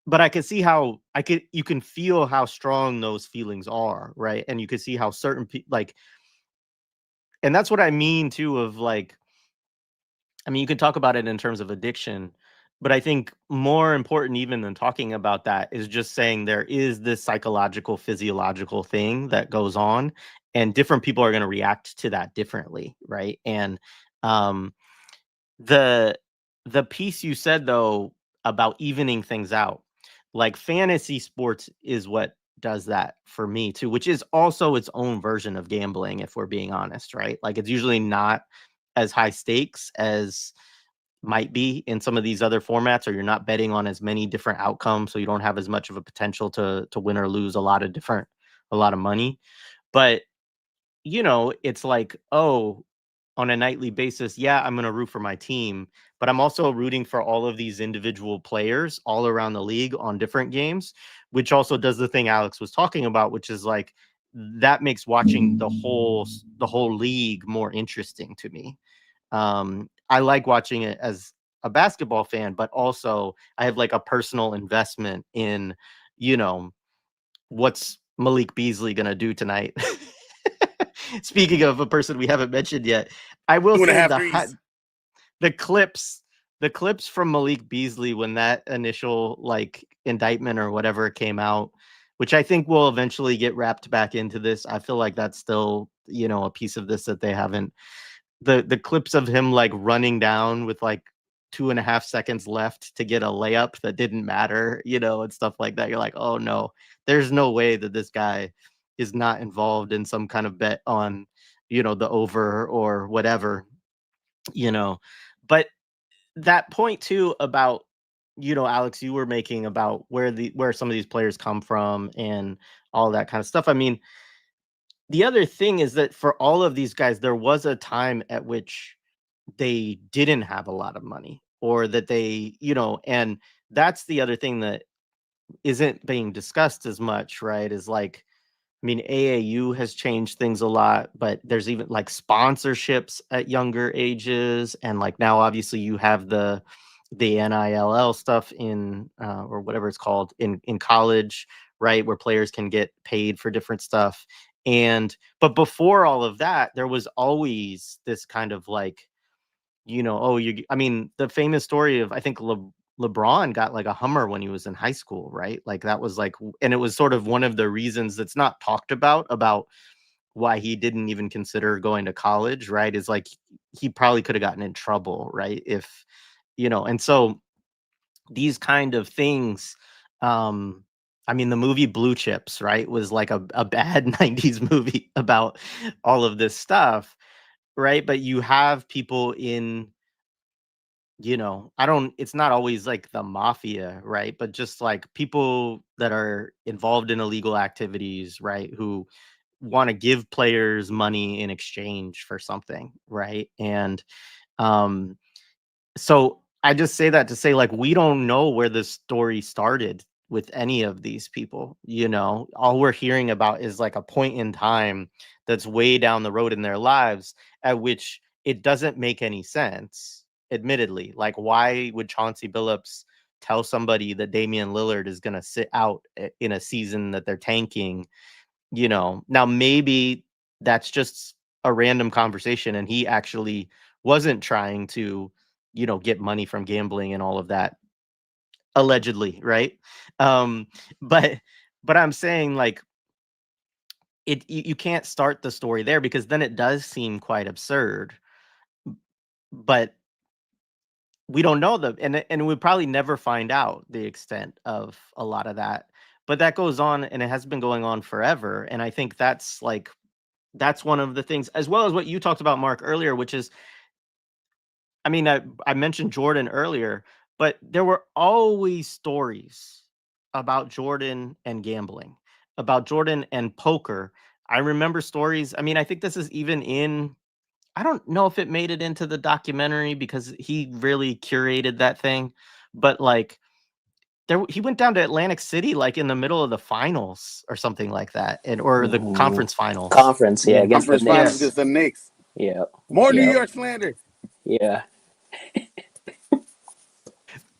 but I could see how you can feel how strong those feelings are, right? And you can see how certain people like, and that's what I mean too of like, I mean, you can talk about it in terms of addiction, but I think more important even than talking about that is just saying there is this psychological, physiological thing that goes on, and different people are going to react to that differently, right? And um, the piece you said though about evening things out, like fantasy sports is what does that for me too, which is also its own version of gambling, if we're being honest, right? Like it's usually not as high stakes as might be in some of these other formats, or you're not betting on as many different outcomes, so you don't have as much of a potential to win or lose a lot of money. But it's like, oh, on a nightly basis, yeah, I'm going to root for my team, but I'm also rooting for all of these individual players all around the league on different games, which also does the thing Alex was talking about, which is like that makes watching the whole league more interesting to me. I like watching it as a basketball fan, but also I have like a personal investment in, you know, what's Malik Beasley going to do tonight. Speaking of a person we haven't mentioned yet, I will say the clips from Malik Beasley when that initial like indictment or whatever came out, which I think will eventually get wrapped back into this. I feel like that's still, you know, a piece of this that they haven't. The clips of him like running down with like 2.5 seconds left to get a layup that didn't matter, you know, and stuff like that. You're like, oh no, there's no way that this guy is not involved in some kind of bet on, you know, the over or whatever, you know. But that point too about, you know, Alex, you were making about where some of these players come from and all that kind of stuff. I mean, the other thing is that for all of these guys, there was a time at which they didn't have a lot of money, or that they, you know, and that's the other thing that isn't being discussed as much, right? Is like, I mean, AAU has changed things a lot, but there's even like sponsorships at younger ages, and like now, obviously, you have the NILL stuff in or whatever it's called in college, right, where players can get paid for different stuff. And but before all of that, there was always this kind of like, you know, oh, I mean, the famous story of I think LeBron got like a Hummer when he was in high school, right? Like that was like, and it was sort of one of the reasons that's not talked about why he didn't even consider going to college, right? Is like he probably could have gotten in trouble, right? If, you know, and so these kind of things, I mean, the movie Blue Chips, right, was like a bad 90s movie about all of this stuff, right? But you have people in, you know, it's not always like the mafia, right? But just like people that are involved in illegal activities, right? Who want to give players money in exchange for something, right? And um, so I just say that to say, like, we don't know where this story started with any of these people, you know. All we're hearing about is like a point in time that's way down the road in their lives at which it doesn't make any sense, admittedly. Like, why would Chauncey Billups tell somebody that Damian Lillard is going to sit out in a season that they're tanking, you know? Now, maybe that's just a random conversation and he actually wasn't trying to, you know, get money from gambling and all of that, allegedly, right? Um, but I'm saying like you can't start the story there because then it does seem quite absurd. But we don't know and we probably never find out the extent of a lot of that. But that goes on and it has been going on forever. And I think that's like that's one of the things, as well as what you talked about, Mark, earlier, which is, I mean, I mentioned Jordan earlier, but there were always stories about Jordan and gambling, about Jordan and poker. I remember stories. I mean, I think this is even in, I don't know if it made it into the documentary because he really curated that thing, but like he went down to Atlantic City like in the middle of the finals or something like that, and or the conference finals. Conference, yeah, against Conference the Knicks. finals against the Knicks. Yeah. More New York slander. Yeah.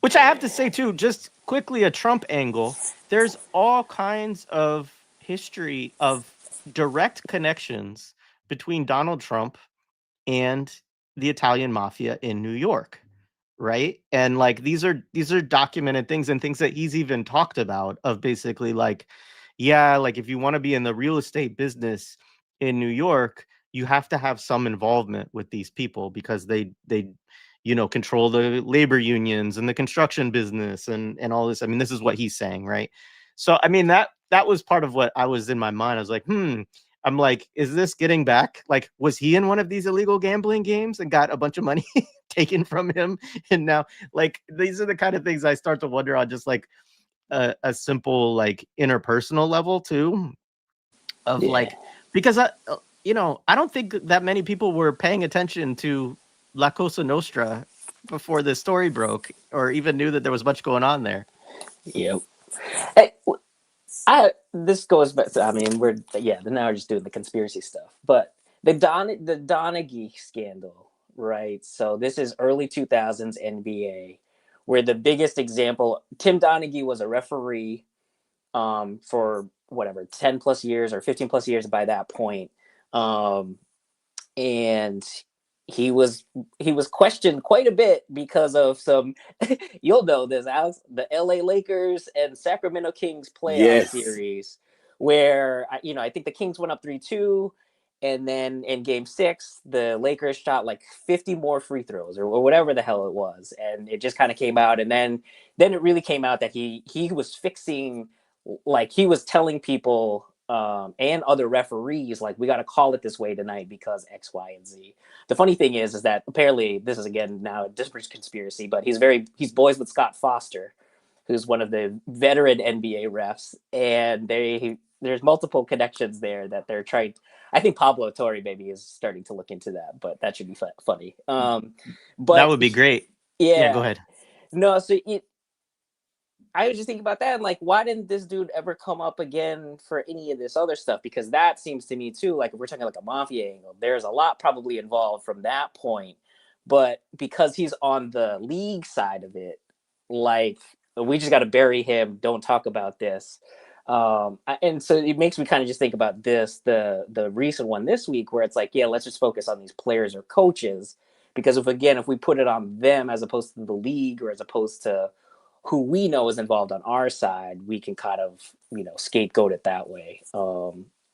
Which I have to say too, just quickly, a Trump angle. There's all kinds of history of direct connections between Donald Trump and the Italian mafia in New York, right? And like these are documented things and things that he's even talked about, of basically like, yeah, like if you want to be in the real estate business in New York, you have to have some involvement with these people because they you know, control the labor unions and the construction business and all this. I mean, this is what he's saying, right? So I mean, that was part of what I was in my mind. I was like, I'm like, is this getting back? Like, was he in one of these illegal gambling games and got a bunch of money taken from him? And now, like, these are the kind of things I start to wonder on just like a simple, like, interpersonal level too, of like, because I don't think that many people were paying attention to La Cosa Nostra before this story broke, or even knew that there was much going on there. Yep. This goes back. I mean, now we're just doing the conspiracy stuff, but the Donaghy scandal, right? So this is early 2000s NBA, where the biggest example. Tim Donaghy was a referee, for whatever 10 plus years or 15 plus years by that point, um, and he was questioned quite a bit because of some you'll know this, Alex, the LA Lakers and Sacramento Kings playoff Yes. series where I think the Kings went up 3-2, and then in game 6 the Lakers shot like 50 more free throws or whatever the hell it was, and it just kind of came out, and then it really came out that he was fixing, like he was telling people, and other referees, like, we got to call it this way tonight because X, Y, and Z. The funny thing is that apparently this is again now a different conspiracy, but he's boys with Scott Foster, who's one of the veteran NBA refs, and there's multiple connections there that they're trying. I think Pablo Torre maybe is starting to look into that, but that should be funny. But That would be great. Yeah, go ahead. No, so I was just thinking about that, and like, why didn't this dude ever come up again for any of this other stuff? Because that seems to me too, like if we're talking like a mafia angle, there's a lot probably involved from that point. But because he's on the league side of it, like, we just got to bury him. Don't talk about this. And so it makes me kind of just think about the recent one this week, where it's like, yeah, let's just focus on these players or coaches, because if we put it on them as opposed to the league, or as opposed to who we know is involved on our side, we can kind of, scapegoat it that way.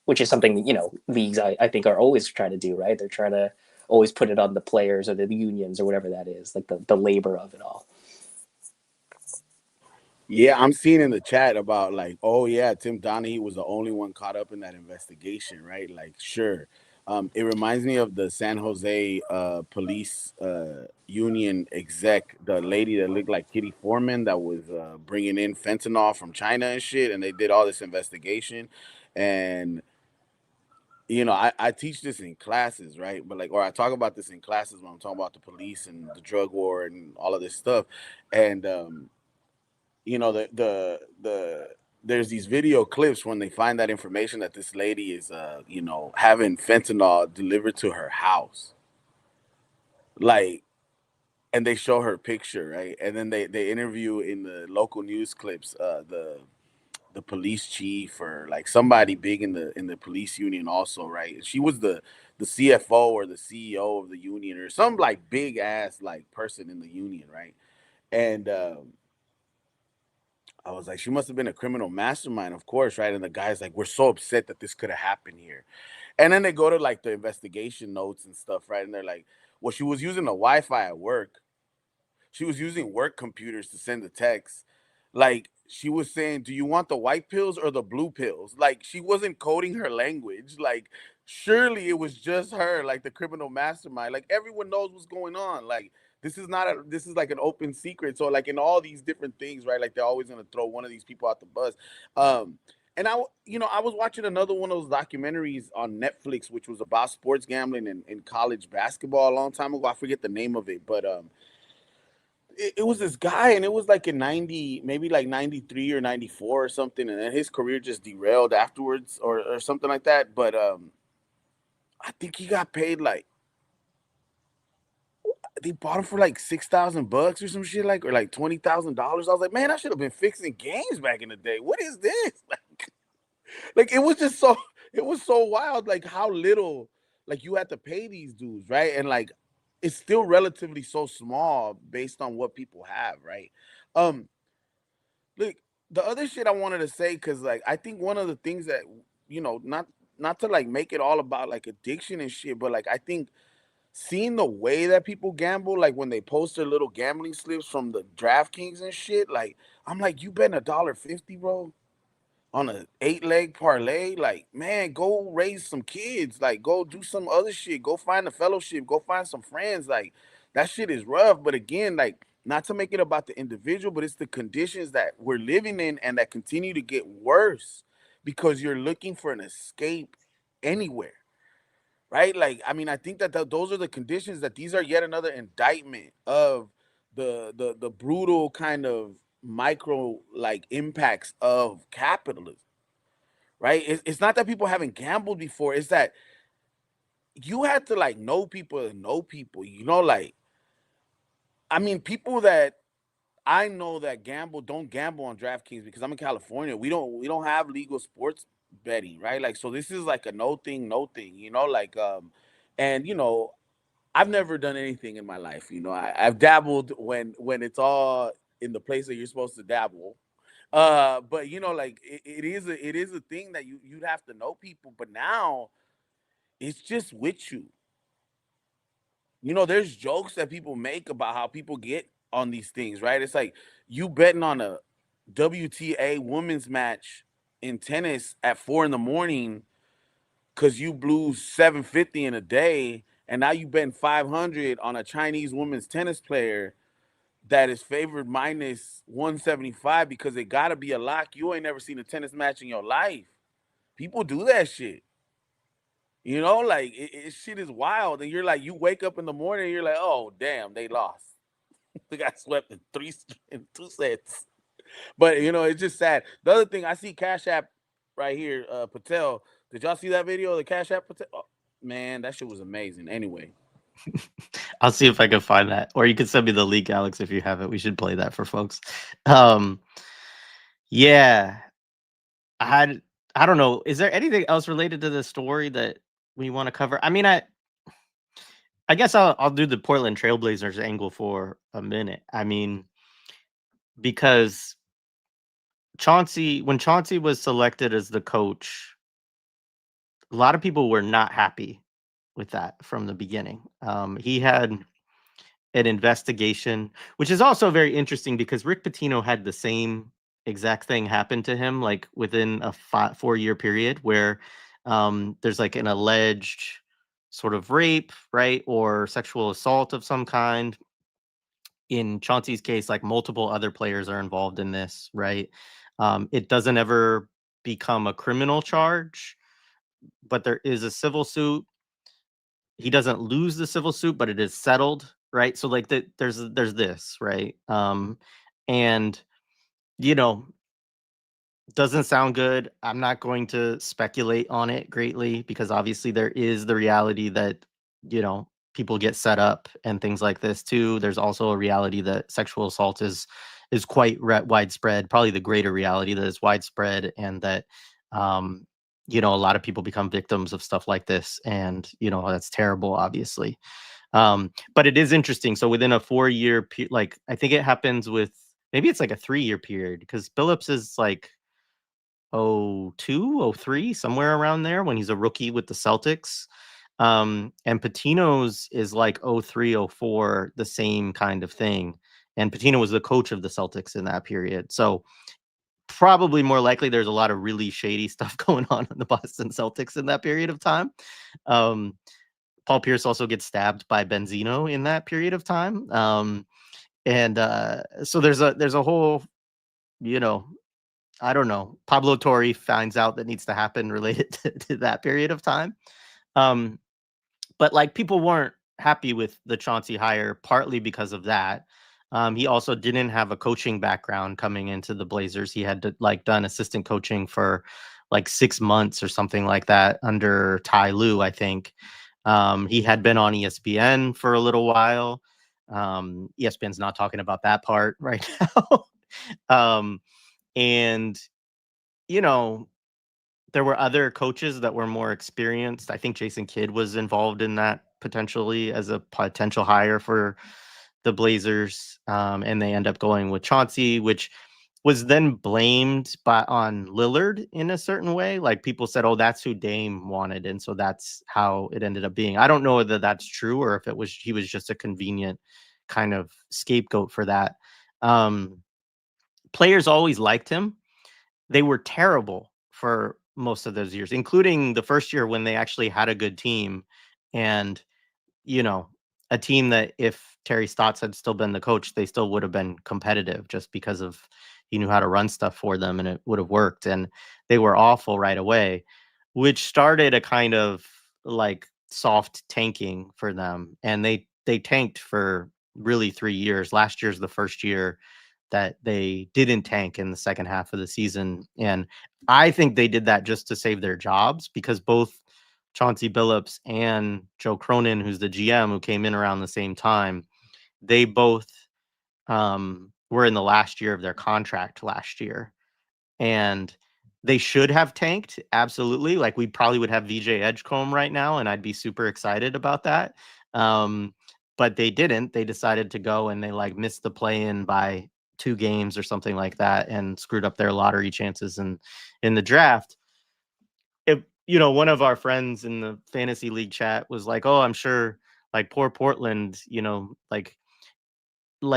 Which is something, leagues, I think, are always trying to do, right? They're trying to always put it on the players or the unions or whatever that is, like the labor of it all. Yeah, I'm seeing in the chat about like, oh yeah, Tim Donaghy was the only one caught up in that investigation, right? Like, sure. It reminds me of the San Jose police union exec, the lady that looked like Kitty Foreman, that was bringing in fentanyl from China and shit, and they did all this investigation. And I teach this in classes, right? But like, or I talk about this in classes when I'm talking about the police and the drug war and all of this stuff. And the there's these video clips when they find that information that this lady is having fentanyl delivered to her house, like, and they show her picture, right? And then they interview in the local news clips the police chief, or like somebody big in the police union also, right? She was the CFO or the CEO of the union, or some like big ass like person in the union, right? And I was like, she must have been a criminal mastermind, of course, right? And the guy's like, we're so upset that this could have happened here. And then they go to like the investigation notes and stuff, right? And they're like, well, she was using the Wi-Fi at work. She was using work computers to send the text. Like, she was saying, do you want the white pills or the blue pills? Like, she wasn't coding her language. Like, surely it was just her, like the criminal mastermind. Like, everyone knows what's going on. Like, this is like an open secret. So like in all these different things, right? Like, they're always gonna throw one of these people out the bus. And I was watching another one of those documentaries on Netflix, which was about sports gambling and college basketball a long time ago. I forget the name of it, but it was this guy, and it was like in 90, maybe like 93 or 94 or something, and then his career just derailed afterwards, or something like that. But I think he got paid like, they bought him for like $6,000 or some shit, like, or like $20,000. I was like, man, I should have been fixing games back in the day. What is this? Like, it was so wild, like how little like you had to pay these dudes, right? And like, it's still relatively so small based on what people have, right? Um, look, the other shit I wanted to say, because like I think one of the things that, not to like make it all about like addiction and shit, but like I think seeing the way that people gamble, like when they post their little gambling slips from the DraftKings and shit, like I'm like, you bet $1.50, bro, on a 8-leg parlay. Like, man, go raise some kids, like go do some other shit, go find a fellowship, go find some friends. Like, that shit is rough. But again, like, not to make it about the individual, but it's the conditions that we're living in and that continue to get worse because you're looking for an escape anywhere. right? Like, I mean, I think that those are the conditions, that these are yet another indictment of the brutal kind of micro like impacts of capitalism, right? It's not that people haven't gambled before. It's that you had to like know people and know people, you know, like, I mean, people that I know that don't gamble on DraftKings, because I'm in California. We don't have legal sports betting, right? Like, so this is like a no thing, you know, like and you know, I've never done anything in my life, you know. I've dabbled when it's all in the place that you're supposed to dabble. But you know, like it is a thing that you'd have to know people, but now it's just with you. You know, there's jokes that people make about how people get on these things, right? It's like you betting on a WTA women's match in tennis at 4 in the morning because you blew 750 in a day, and now you betting 500 on a Chinese women's tennis player that is favored minus 175 because it gotta be a lock. You ain't never seen a tennis match in your life. People do that shit. You know, like shit is wild, and you're like, you wake up in the morning, and you're like, oh damn, they lost. They got swept in 2 sets. But you know, it's just sad. The other thing, I see Cash App right here, Patel. Did y'all see that video of the Cash App Patel? Oh, man, that shit was amazing. Anyway, I'll see if I can find that, or you can send me the link, Alex, if you have it. We should play that for folks. Um, yeah, I don't know. Is there anything else related to the story that we want to cover? I mean, I guess I'll do the Portland Trailblazers angle for a minute. I mean, because when Chauncey was selected as the coach, a lot of people were not happy with that from the beginning. He had an investigation, which is also very interesting because Rick Pitino had the same exact thing happen to him, like within a 4-year period, where there's like an alleged sort of rape, right, or sexual assault of some kind. In Chauncey's case, like multiple other players are involved in this, right? It doesn't ever become a criminal charge, but there is a civil suit. He doesn't lose the civil suit, but it is settled, right? So like there's this, right? And you know, doesn't sound good. I'm not going to speculate on it greatly because obviously there is the reality that, you know, people get set up and things like this too. There's also a reality that sexual assault is quite widespread, probably the greater reality that is widespread, and that you know, a lot of people become victims of stuff like this, and you know, that's terrible, obviously. But it is interesting. So within a 4-year like I think it happens with, maybe it's like a 3-year period, because Billups is like 02, 03, somewhere around there when he's a rookie with the Celtics. And Patino's is like 03, 04, the same kind of thing. And Patino was the coach of the Celtics in that period. So probably more likely there's a lot of really shady stuff going on in the Boston Celtics in that period of time. Paul Pierce also gets stabbed by Benzino in that period of time. And so there's a whole, you know, I don't know, Pablo Torre finds out that needs to happen related to that period of time. But like people weren't happy with the Chauncey hire, partly because of that. He also didn't have a coaching background coming into the Blazers. He had done assistant coaching for like 6 months or something like that under Ty Lue, I think. He had been on ESPN for a little while. ESPN's not talking about that part right now. And, you know, there were other coaches that were more experienced. I think Jason Kidd was involved in that potentially as a potential hire for the Blazers. And they end up going with Chauncey, which was then blamed on Lillard in a certain way. Like people said, oh, that's who Dame wanted. And so that's how it ended up being. I don't know whether that's true or if he was just a convenient kind of scapegoat for that. Players always liked him. They were terrible for most of those years, including the first year when they actually had a good team. And, you know, a team that if Terry Stotts had still been the coach, they still would have been competitive just because of he knew how to run stuff for them and it would have worked. And they were awful right away, which started a kind of like soft tanking for them, and they tanked for really 3 years. Last year's the first year that they didn't tank in the second half of the season, and I think they did that just to save their jobs, because both Chauncey Billups and Joe Cronin, who's the GM, who came in around the same time, they both were in the last year of their contract last year, and they should have tanked. Absolutely. Like, we probably would have VJ Edgecombe right now, and I'd be super excited about that. But they didn't. They decided to go, and they like missed the play-in by 2 games or something like that, and screwed up their lottery chances in the draft. If, one of our friends in the fantasy league chat was like, "Oh, I'm sure like poor Portland, like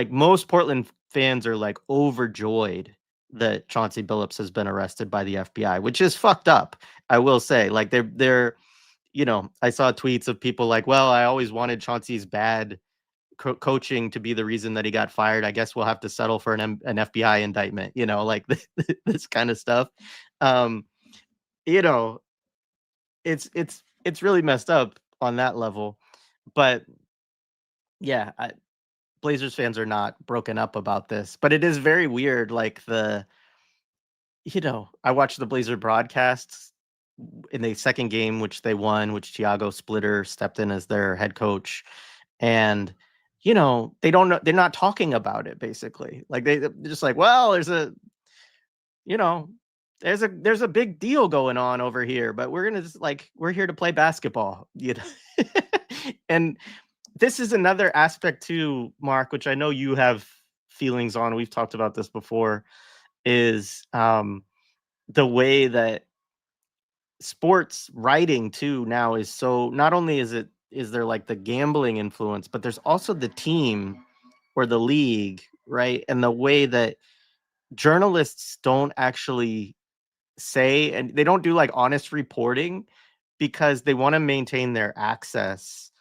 most Portland fans are like overjoyed that Chauncey Billups has been arrested by the FBI, which is fucked up. I will say, like, they're I saw tweets of people like, well, I always wanted Chauncey's bad coaching to be the reason that he got fired. I guess we'll have to settle for an FBI indictment, like this kind of stuff. You know, it's really messed up on that level. But yeah, Blazers fans are not broken up about this, but it is very weird. Like I watched the Blazer broadcasts in the second game, which they won, which Thiago Splitter stepped in as their head coach. And, they don't know, they're not talking about it basically. Like they're just like, well, there's a big deal going on over here, but we're going to just we're here to play basketball, And this is another aspect too, Mark, which I know you have feelings on. We've talked about this before, is the way that sports writing too now is so, not only is there like the gambling influence, but there's also the team or the league, right? And the way that journalists don't actually say, and they don't do like honest reporting, because they want to maintain their access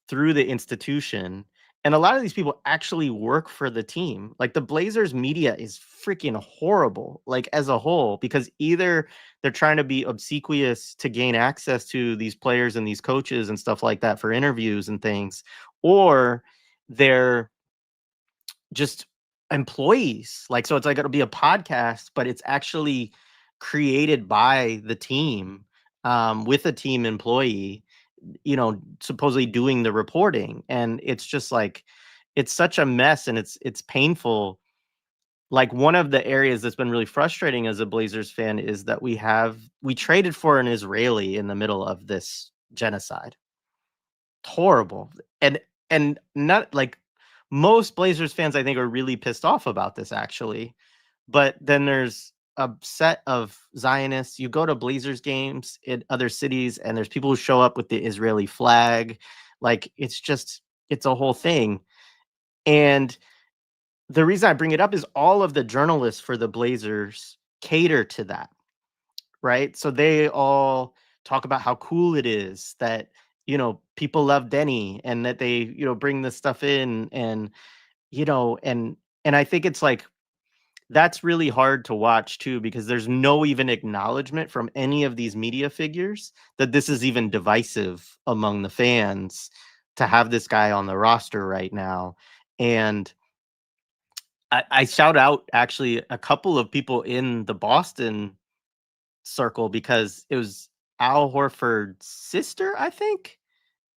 through the institution. And a lot of these people actually work for the team. Like the Blazers media is freaking horrible, like as a whole, because either they're trying to be obsequious to gain access to these players and these coaches and stuff like that for interviews and things, or they're just employees. Like, so it's like, it'll be a podcast, but it's actually created by the team, with a team employee, supposedly doing the reporting. And it's just like, it's such a mess, and it's painful. Like, one of the areas that's been really frustrating as a Blazers fan is that we traded for an Israeli in the middle of this genocide. Horrible. And not like, most Blazers fans, I think, are really pissed off about this actually. But then there's a set of Zionists. You go to Blazers games in other cities, and there's people who show up with the Israeli flag. Like, it's a whole thing. And the reason I bring it up is all of the journalists for the Blazers cater to that, right? So they all talk about how cool it is that, people love Denny, and that they, bring this stuff in, and, and I think it's like, that's really hard to watch too, because there's no even acknowledgement from any of these media figures that this is even divisive among the fans to have this guy on the roster right now. And I shout out actually a couple of people in the Boston circle, because it was Al Horford's sister, I think,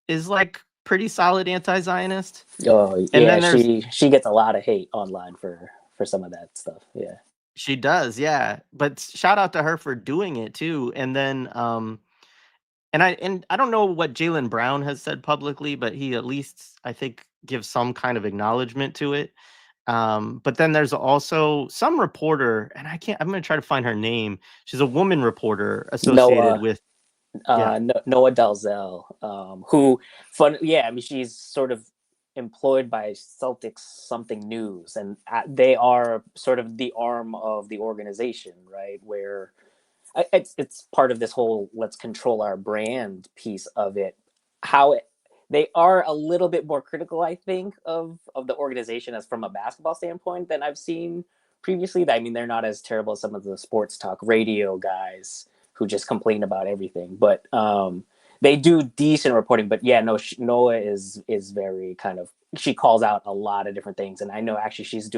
is like pretty solid anti-Zionist. Oh And yeah, then there's she gets a lot of hate online for some of that stuff. Yeah. She does, yeah. But shout out to her for doing it too. And then and I don't know what Jaylen Brown has said publicly, but he at least, I think, gives some kind of acknowledgement to it. But then there's also some reporter, and I'm gonna try to find her name. She's a woman reporter associated with Noah Dalzell, who I mean, she's sort of employed by Celtics something news, and they are sort of the arm of the organization, right? Where it's part of this whole let's control our brand piece of it. They are a little bit more critical, I think, of the organization as from a basketball standpoint than I've seen previously. I mean, they're not as terrible as some of the sports talk radio guys who just complain about everything, but they do decent reporting, but yeah, no, Noah is very kind of, she calls out a lot of different things, and I know actually she's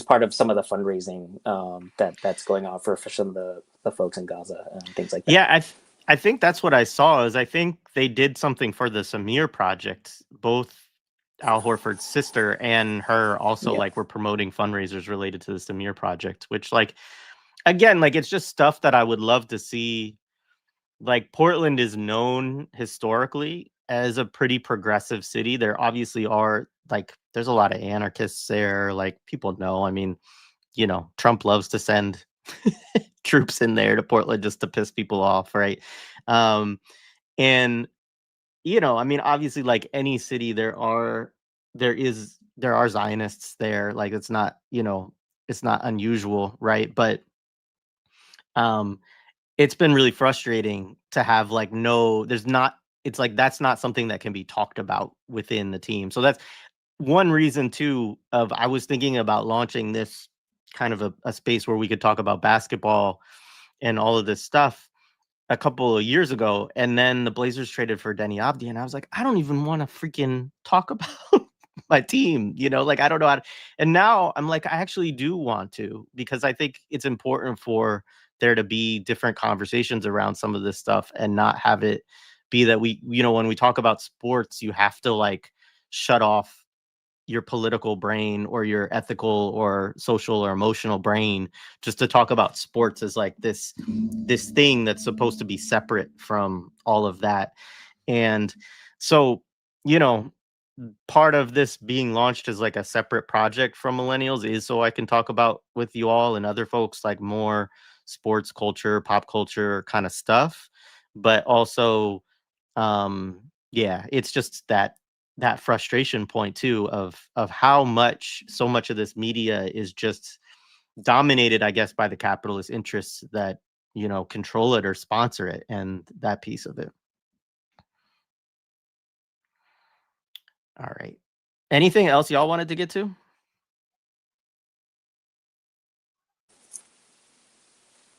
part of some of the fundraising that's going on for some of the folks in Gaza and things like that. Yeah, I think that's what I saw. Is I think they did something for the Samir project. Both Al Horford's sister and her also like were promoting fundraisers related to the Samir project, which like again, like it's just stuff that I would love to see. Like Portland is known historically as a pretty progressive city. There obviously are like there's a lot of anarchists there. Like people know. I mean, you know, Trump loves to send troops in there to Portland just to piss people off, right? And you know, I mean, obviously, like any city, there are Zionists there. Like it's not, you know, it's not unusual, right? But um it's been really frustrating to have like there's not, it's like that's not something that can be talked about within the team. So that's one reason too of I was thinking about launching this kind of a space where we could talk about basketball and all of this stuff a couple of years ago. And then the Blazers traded for Denny Abdi, and I was like, I don't even want to freaking talk about my team, you know, like I don't know how to, and now I'm like, I actually do want to, because I think it's important for there to be different conversations around some of this stuff and not have it be that we, you know, when we talk about sports, you have to like shut off your political brain or your ethical or social or emotional brain just to talk about sports as like this thing that's supposed to be separate from all of that. And so, you know, part of this being launched as like a separate project from Millennials is so I can talk about with you all and other folks like more sports culture, pop culture kind of stuff, but also yeah, it's just that frustration point too of how so much of this media is just dominated, I guess, by the capitalist interests that, you know, control it or sponsor it, and that piece of it. All right. Anything else y'all wanted to get to?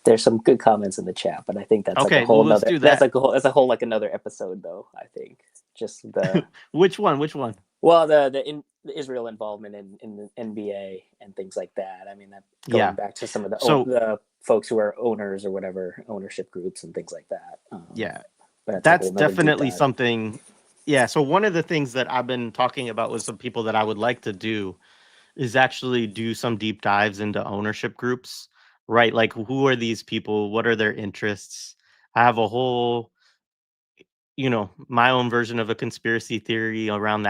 There's some good comments in the chat, but I think that's Okay, like a whole let's other, do that. that's a whole like another episode though, I think. Just the Which one? Well, the Israel involvement in the NBA and things like that. I mean, that going back to some of the folks who are owners or whatever, ownership groups and things like that. But that's definitely something. Yeah. So one of the things that I've been talking about with some people that I would like to do is actually do some deep dives into ownership groups, right? Like who are these people? What are their interests? I have a whole, you know, my own version of a conspiracy theory around the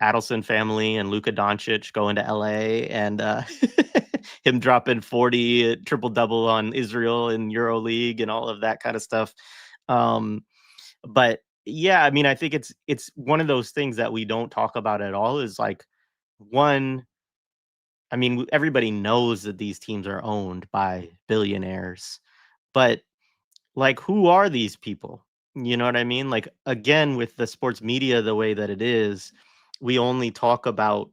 Adelson family and Luka Doncic going to LA and him dropping 40 triple double on Israel in EuroLeague and all of that kind of stuff. But yeah, I mean, I think it's one of those things that we don't talk about at all is like one, I mean, everybody knows that these teams are owned by billionaires, but like, who are these people? You know what I mean? Like, again, with the sports media the way that it is, we only talk about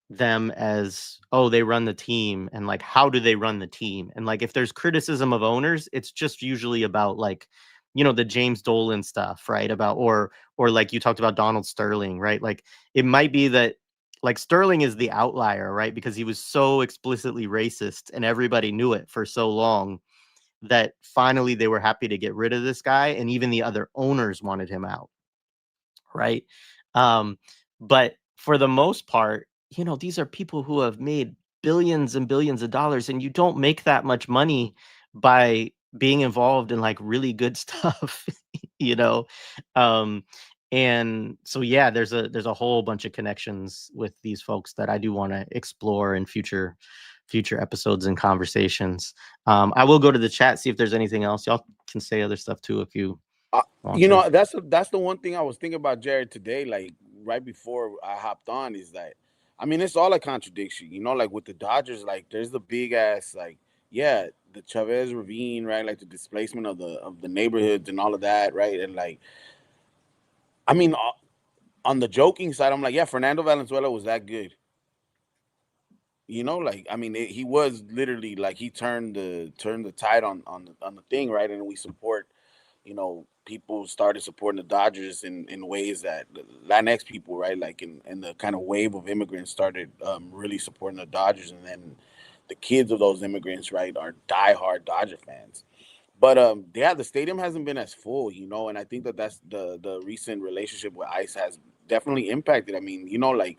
them as, oh, they run the team, and like, how do they run the team? And like, if there's criticism of owners, it's just usually about like, you know, the James Dolan stuff, right? About or like you talked about Donald Sterling, right? Like, it might be that like Sterling is the outlier, right? Because he was so explicitly racist and everybody knew it for so long that finally they were happy to get rid of this guy, and even the other owners wanted him out, right? But for the most part, you know, these are people who have made billions and billions of dollars, and you don't make that much money by being involved in like really good stuff, you know. And so yeah, there's a whole bunch of connections with these folks that I do want to explore in future episodes and conversations. I will go to the chat, see if there's anything else. Y'all can say other stuff too if you want you to. know, that's the one thing I was thinking about Jared today, like right before I hopped on, is that I mean it's all a contradiction, you know, like with the Dodgers, like there's the big ass like the Chavez Ravine, right? Like the displacement of the neighborhoods and all of that, right? And like I mean on the joking side, I'm like, yeah, Fernando Valenzuela was that good. You know, like I mean, he was literally like he turned the tide on the thing, right? And we support people started supporting the Dodgers in ways that Latinx people, right, like in the kind of wave of immigrants started really supporting the Dodgers, and then the kids of those immigrants, right, are diehard Dodger fans. But yeah, the stadium hasn't been as full, and I think that's the recent relationship with ICE has definitely impacted. I mean, like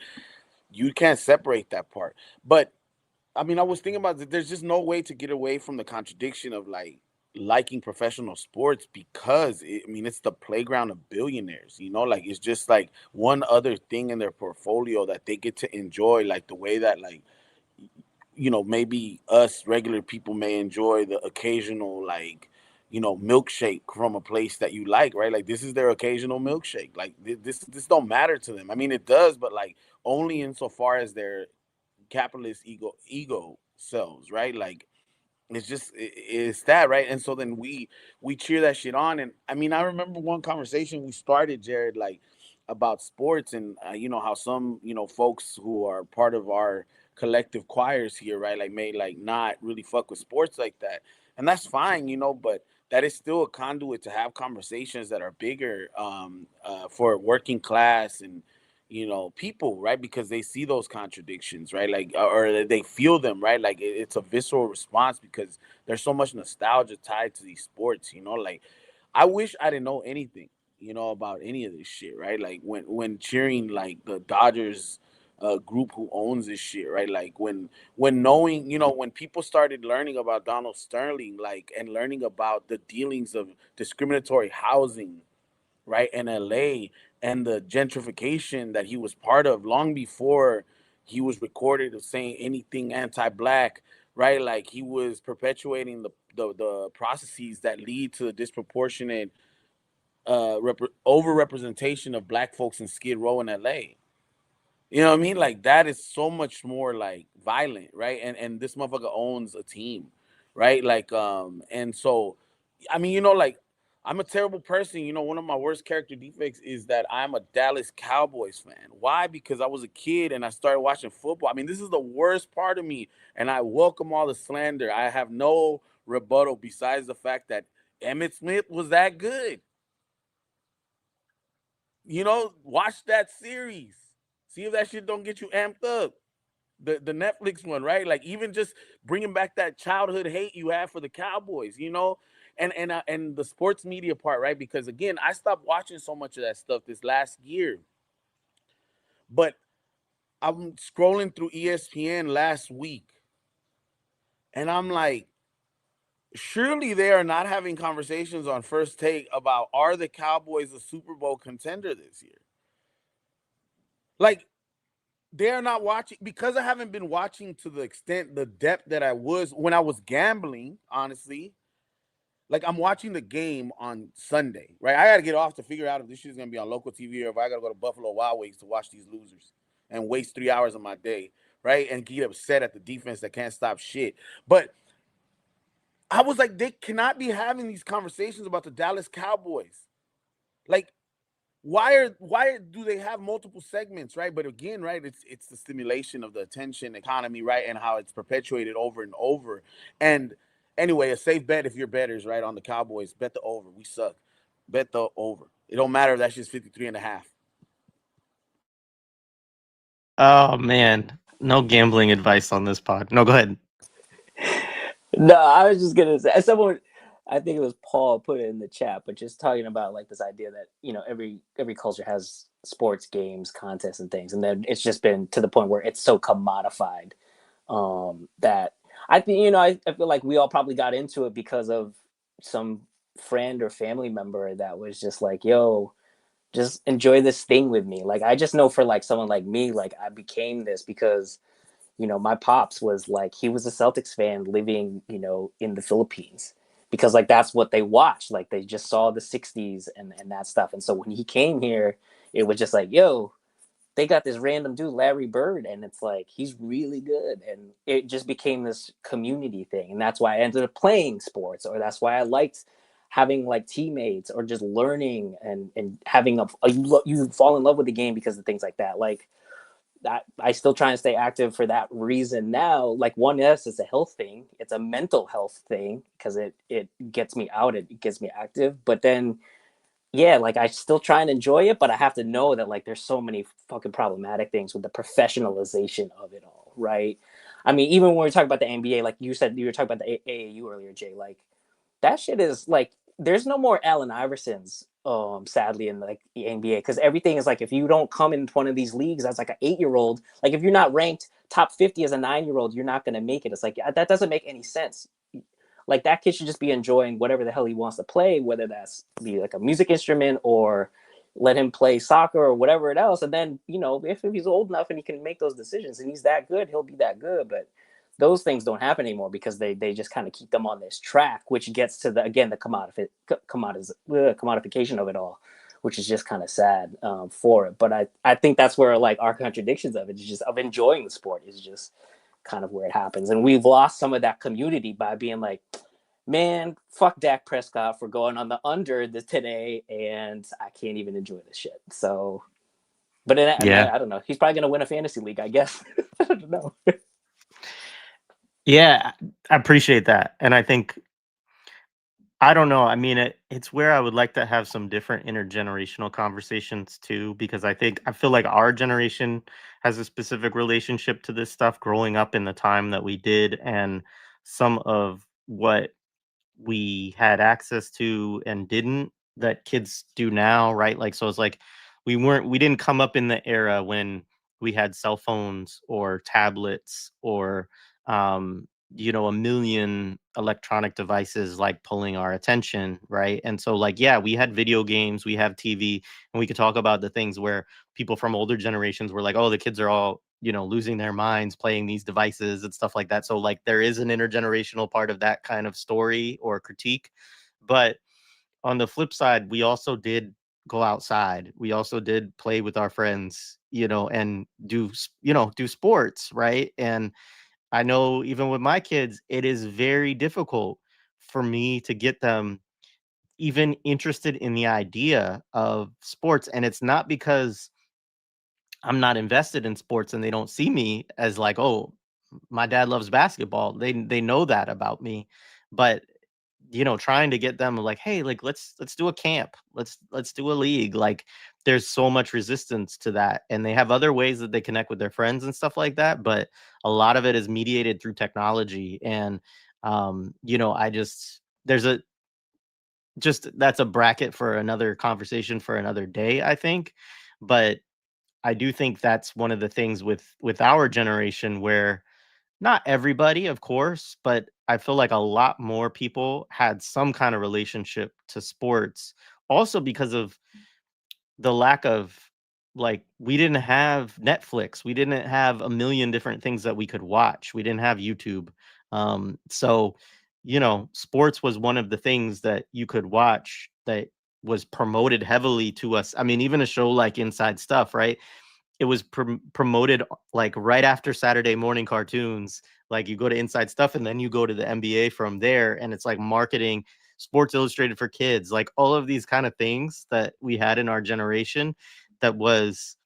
you can't separate that part. But I mean, I was thinking about that. There's just no way to get away from the contradiction of like liking professional sports because it's the playground of billionaires. Like it's just like one other thing in their portfolio that they get to enjoy, like the way that like maybe us regular people may enjoy the occasional like milkshake from a place that you like, right? Like this is their occasional milkshake. Like this don't matter to them. I mean, it does, but like only insofar as their capitalist ego selves, right? Like it's that, right? And so then we cheer that shit on. And I mean, I remember one conversation we started, Jared, like about sports and how some folks who are part of our collective choirs here, right, like may like not really fuck with sports like that, and that's fine, but that is still a conduit to have conversations that are bigger for working class and people, right? Because they see those contradictions, right? Like, or they feel them, right? Like it's a visceral response because there's so much nostalgia tied to these sports, like I wish I didn't know anything, about any of this shit, right? Like when cheering like the Dodgers group who owns this shit, right? Like when knowing, when people started learning about Donald Sterling, like, and learning about the dealings of discriminatory housing, right, in LA, and the gentrification that he was part of long before he was recorded of saying anything anti-black, right? Like he was perpetuating the processes that lead to the disproportionate over representation of black folks in Skid Row in LA. You know what I mean? Like that is so much more like violent, right? And this motherfucker owns a team, right? Like and so I mean, like I'm a terrible person. One of my worst character defects is that I'm a Dallas Cowboys fan. Why? Because I was a kid and I started watching football. I mean, this is the worst part of me, and I welcome all the slander. I have no rebuttal besides the fact that Emmitt Smith was that good. Watch that series. See if that shit don't get you amped up. The Netflix one, right? Like even just bringing back that childhood hate you have for the Cowboys, and the sports media part, right? Because again, I stopped watching so much of that stuff this last year. But I'm scrolling through ESPN last week, and I'm like, surely they are not having conversations on First Take about are the Cowboys a Super Bowl contender this year? Like, they're not watching because I haven't been watching to the depth that I was when I was gambling, honestly. Like I'm watching the game on Sunday, right? I got to get off to figure out if this shit's going to be on local TV or if I got to go to Buffalo Wild Wings to watch these losers and waste 3 hours of my day, right? And get upset at the defense that can't stop shit. But I was like, they cannot be having these conversations about the Dallas Cowboys. Like, why do they have multiple segments, right? But again, right, it's the stimulation of the attention economy, right, and how it's perpetuated over and over. And anyway, a safe bet if you're bettors, right, on the Cowboys, bet the over. We suck. Bet the over. It don't matter if that's just 53.5. Oh man, no gambling advice on this pod. No, go ahead. No, I was just gonna say someone. I think it was Paul put it in the chat, but just talking about like this idea that every culture has sports games, contests, and things, and then it's just been to the point where it's so commodified that I think I feel like we all probably got into it because of some friend or family member that was just like, "Yo, just enjoy this thing with me." Like I just know for like someone like me, like I became this because my pops was like, he was a Celtics fan living, in the Philippines because like that's what they watched. Like they just saw the 60s and that stuff. And so when he came here, it was just like, yo, they got this random dude, Larry Bird, and it's like, he's really good. And it just became this community thing. And that's why I ended up playing sports, or that's why I liked having like teammates or just learning and having you fall in love with the game because of things like that. Like, I still try and stay active for that reason now. Like, one, yes, it's a health thing. It's a mental health thing because it gets me out. It gets me active. But then, yeah, like I still try and enjoy it, but I have to know that like there's so many fucking problematic things with the professionalization of it all, right? I mean, even when we talk about the NBA, like you said, you were talking about the AAU earlier, Jay. Like that shit is like there's no more Allen Iversons, sadly, in like the NBA, because everything is like if you don't come in one of these leagues as like an 8-year-old, like if you're not ranked top 50 as a 9-year-old, you're not gonna make it. It's like that doesn't make any sense. Like that kid should just be enjoying whatever the hell he wants to play, whether that's be like a music instrument or let him play soccer or whatever else. And then, if he's old enough and he can make those decisions and he's that good, he'll be that good. But those things don't happen anymore because they just kind of keep them on this track, which gets to the commodification of it all, which is just kind of sad for it. But I think that's where like our contradictions of it is just of enjoying the sport is just kind of where it happens. And we've lost some of that community by being like, man, fuck Dak Prescott for going on the under today, and I can't even enjoy this shit. So, but I don't know. He's probably going to win a fantasy league, I guess. I don't know. Yeah, I appreciate that. And I think, I don't know. I mean, it's where I would like to have some different intergenerational conversations too, because I feel like our generation has a specific relationship to this stuff growing up in the time that we did, and some of what we had access to and didn't that kids do now, right? Like, so it's like we didn't come up in the era when we had cell phones or tablets or a million electronic devices like pulling our attention, right? And so like, yeah, we had video games, we have TV, and we could talk about the things where people from older generations were like, oh, the kids are all losing their minds playing these devices and stuff like that. So like there is an intergenerational part of that kind of story or critique. But on the flip side, we also did go outside. We also did play with our friends, and do sports, right? And I know even with my kids, it is very difficult for me to get them even interested in the idea of sports. And it's not because I'm not invested in sports and they don't see me as like, oh, my dad loves basketball. They know that about me. But trying to get them like, hey, like let's do a camp. Let's do a league. Like there's so much resistance to that. And they have other ways that they connect with their friends and stuff like that. But a lot of it is mediated through technology. And I there's a just that's a bracket for another conversation for another day, I think. But I do think that's one of the things with our generation where not everybody, of course, but I feel like a lot more people had some kind of relationship to sports. Also because of the lack of like we didn't have Netflix, we didn't have a million different things that we could watch. We didn't have YouTube. So sports was one of the things that you could watch that was promoted heavily to us. I mean, even a show like Inside Stuff, right? It was promoted like right after Saturday morning cartoons. Like you go to Inside Stuff and then you go to the NBA from there, and it's like marketing, Sports Illustrated for kids, like all of these kind of things that we had in our generation that was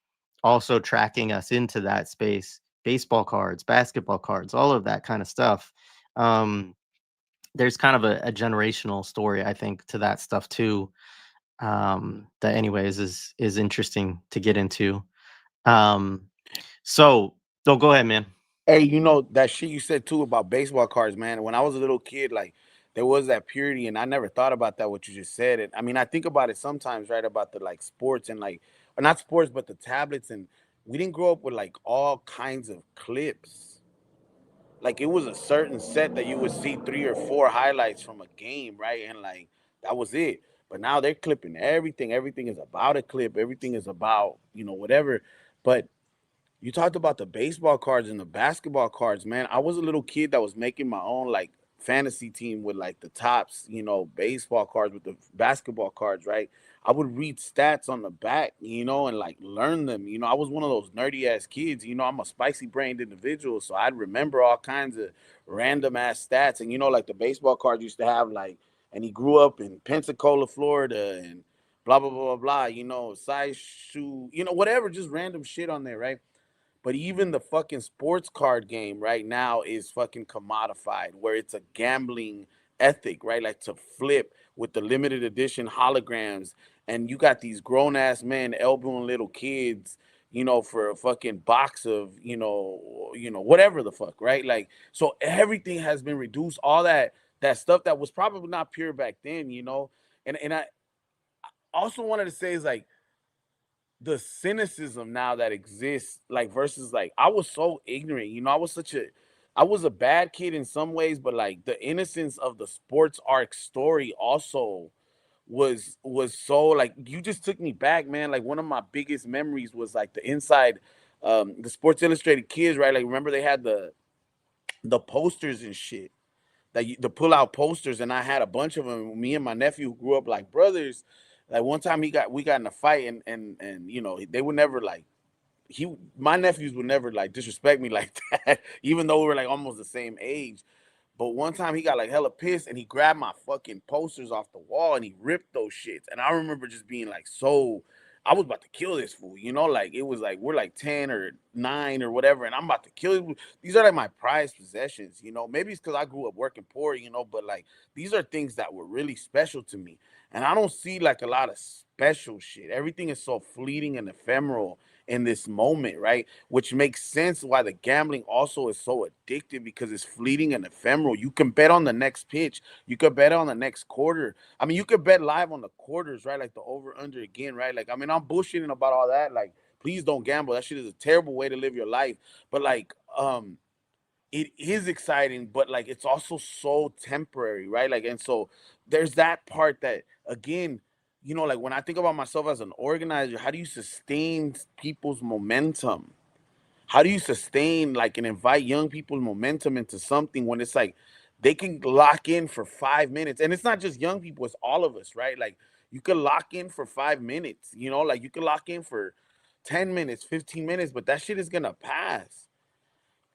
also tracking us into that space. Baseball cards, basketball cards, all of that kind of stuff. There's kind of a generational story, I think, to that stuff too. That anyways is interesting to get into. So go ahead, man. Hey, that shit you said too about baseball cards, man. When I was a little kid, like there was that purity, and I never thought about that. What you just said, and I mean, I think about it sometimes, right? About the like sports and like, or not sports, but the tablets, and we didn't grow up with like all kinds of clips. Like it was a certain set that you would see 3 or 4 highlights from a game, right? And like that was it. But now they're clipping everything. Everything is about a clip. Everything is about whatever. But you talked about the baseball cards and the basketball cards, man. I was a little kid that was making my own like fantasy team with like the tops, baseball cards with the basketball cards, right? I would read stats on the back, and like learn them. I was one of those nerdy ass kids. I'm a spicy brained individual, so I'd remember all kinds of random ass stats. And like the baseball cards used to have like, and he grew up in Pensacola, Florida, and blah blah blah blah blah. Size shoe, whatever, just random shit on there, right? But even the fucking sports card game right now is fucking commodified, where it's a gambling ethic, right? Like to flip with the limited edition holograms, and you got these grown ass men elbowing little kids, for a fucking box of, whatever the fuck, right? Like, so everything has been reduced. All that stuff that was probably not pure back then, and I also wanted to say is like the cynicism now that exists, like versus like I was so ignorant, I was a bad kid in some ways, but like the innocence of the sports arc story also was so like you just took me back, man. Like one of my biggest memories was like the inside the Sports Illustrated kids, right? Like remember they had the posters and shit, the pull out posters, and I had a bunch of them. Me and my nephew who grew up like brothers. Like one time we got in a fight, and they would never like my nephews would never like disrespect me like that, even though we were like almost the same age. But one time he got like hella pissed and he grabbed my fucking posters off the wall and he ripped those shits. And I remember just being like, so I was about to kill this fool, like it was like we're like 10 or 9 or whatever, and I'm about to kill him. These are like my prized possessions, maybe it's because I grew up working poor, but like these are things that were really special to me. And I don't see like a lot of special shit. Everything is so fleeting and ephemeral in this moment, right? Which makes sense why the gambling also is so addictive, because it's fleeting and ephemeral. You can bet on the next pitch. You could bet on the next quarter. I mean, you could bet live on the quarters, right? Like the over under again, right? Like, I mean, I'm bullshitting about all that. Like, please don't gamble. That shit is a terrible way to live your life. But like, it is exciting, but like it's also so temporary, right? Like, and so there's that part that again, like when I think about myself as an organizer, how do you sustain people's momentum? How do you sustain like and invite young people's momentum into something when it's like they can lock in for 5 minutes? And it's not just young people, it's all of us, right? Like you could lock in for 5 minutes, like you could lock in for 10 minutes, 15 minutes, but that shit is gonna pass.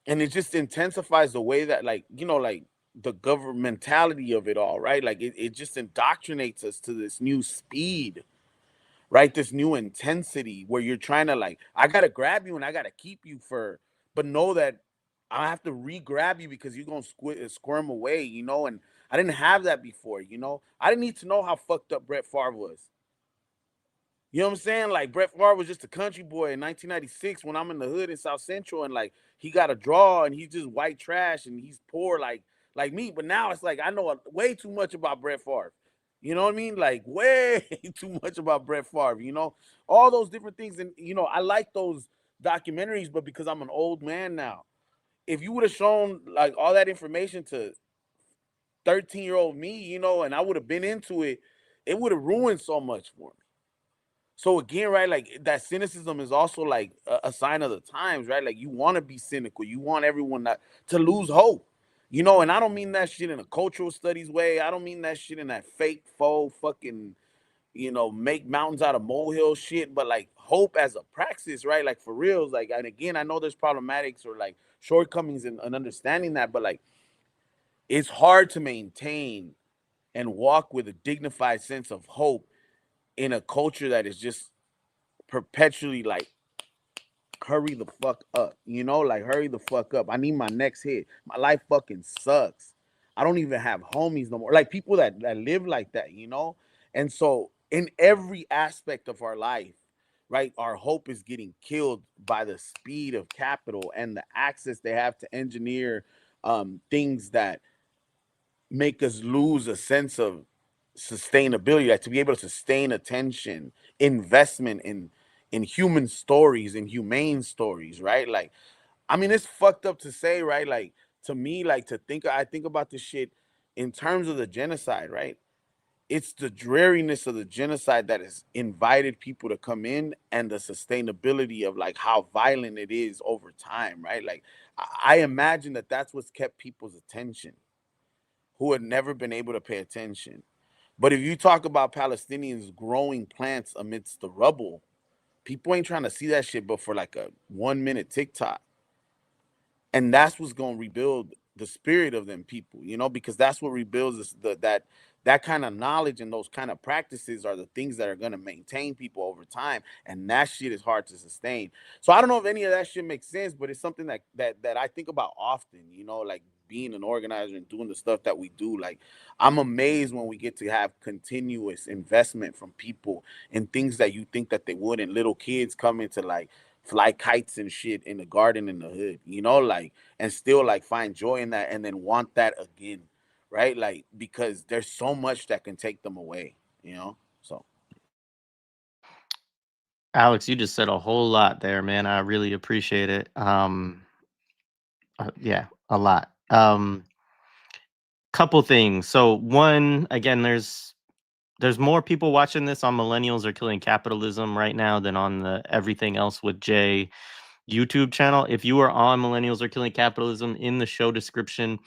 And it just intensifies the way that like, like the governmentality of it all, right? Like it just indoctrinates us to this new speed, right? This new intensity where you're trying to like, I gotta grab you and I gotta keep you but know that I have to re-grab you because you're gonna squirm away, and I didn't have that before, I didn't need to know how fucked up Brett Favre was. You know what I'm saying? Like Brett Favre was just a country boy in 1996 when I'm in the hood in South Central, and like he got a draw and he's just white trash and he's poor like me. But now it's like I know way too much about Brett Favre. You know what I mean? Like way too much about Brett Favre. All those different things, and I like those documentaries, but because I'm an old man now, if you would have shown like all that information to 13-year-old me, and I would have been into it, it would have ruined so much for me. So again, right, like that cynicism is also like a sign of the times, right? Like you want to be cynical. You want everyone to lose hope, and I don't mean that shit in a cultural studies way. I don't mean that shit in that fake, faux, fucking, make mountains out of molehill shit, but like hope as a praxis, right? Like for reals. Like, and again, I know there's problematics or like shortcomings in understanding that, but like it's hard to maintain and walk with a dignified sense of hope in a culture that is just perpetually like, hurry the fuck up, like hurry the fuck up. I need my next hit. My life fucking sucks. I don't even have homies no more. Like people that live like that, And so in every aspect of our life, right, our hope is getting killed by the speed of capital and the access they have to engineer things that make us lose a sense of sustainability, like to be able to sustain attention, investment in human stories and humane stories, right? Like, I mean, it's fucked up to say, right? Like to me, like I think about this shit in terms of the genocide, right? It's the dreariness of the genocide that has invited people to come in, and the sustainability of like how violent it is over time, right? Like I imagine that that's what's kept people's attention who had never been able to pay attention. But if you talk about Palestinians growing plants amidst the rubble, people ain't trying to see that shit but for like a 1-minute TikTok. And that's what's going to rebuild the spirit of them people, because that's what rebuilds that that kind of knowledge and those kind of practices are the things that are going to maintain people over time, and that shit is hard to sustain. So I don't know if any of that shit makes sense, but it's something that I think about often, you know, like being an organizer and doing the stuff that we do. Like, I'm amazed when we get to have continuous investment from people in things that you think that they wouldn't. Little kids coming to like fly kites and shit in the garden in the hood, you know, like, and still like find joy in that and then want that again, right? Like, because there's so much that can take them away, you know? So Alex, you just said a whole lot there, man. I really appreciate it. Yeah, a lot. Couple things. So one, again, there's more people watching this on Millennials Are Killing Capitalism right now than on the Everything Else with Jay YouTube channel. If you are on Millennials Are Killing Capitalism, in the show description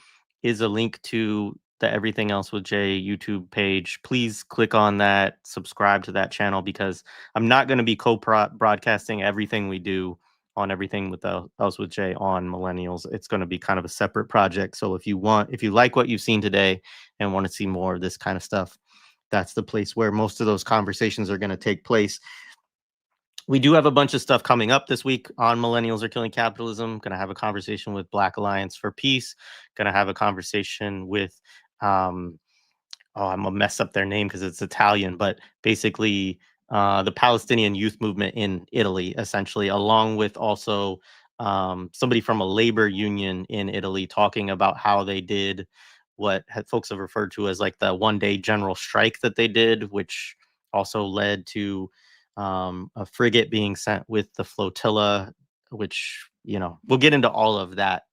is a link to the Everything Else with Jay YouTube page. Please click on that, subscribe to that channel, because I'm not going to be broadcasting everything we do on Everything with Else with Jay on Millennials. It's going to be kind of a separate project. So if you like what you've seen today and want to see more of this kind of stuff, that's the place where most of those conversations are going to take place. We do have a bunch of stuff coming up this week on Millennials Are Killing Capitalism. Going to have a conversation with Black Alliance for Peace. Going to have a conversation with, I'm going to mess up their name because it's Italian, but basically the Palestinian youth movement in Italy, essentially, along with also somebody from a labor union in Italy talking about how they did what folks have referred to as like the one-day general strike that they did, which also led to a frigate being sent with the flotilla, which, you know, we'll get into all of that,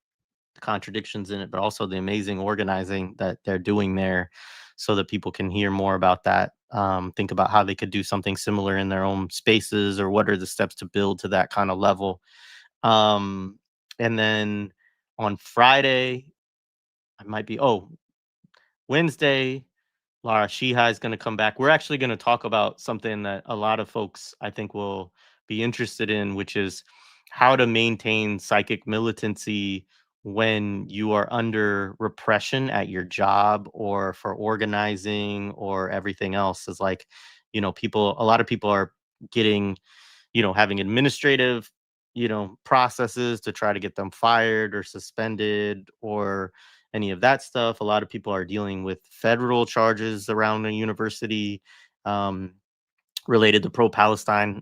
the contradictions in it, but also the amazing organizing that they're doing there so that people can hear more about that. Think about how they could do something similar in their own spaces, or what are the steps to build to that kind of level. And then on Friday, Wednesday, Lara Shihai is going to come back. We're actually going to talk about something that a lot of folks, I think, will be interested in, which is how to maintain psychic militancy when you are under repression at your job or for organizing or everything else. Is like, you know, a lot of people are getting, you know, having administrative, you know, processes to try to get them fired or suspended or any of that stuff. A lot of people are dealing with federal charges around the university related to pro-Palestine,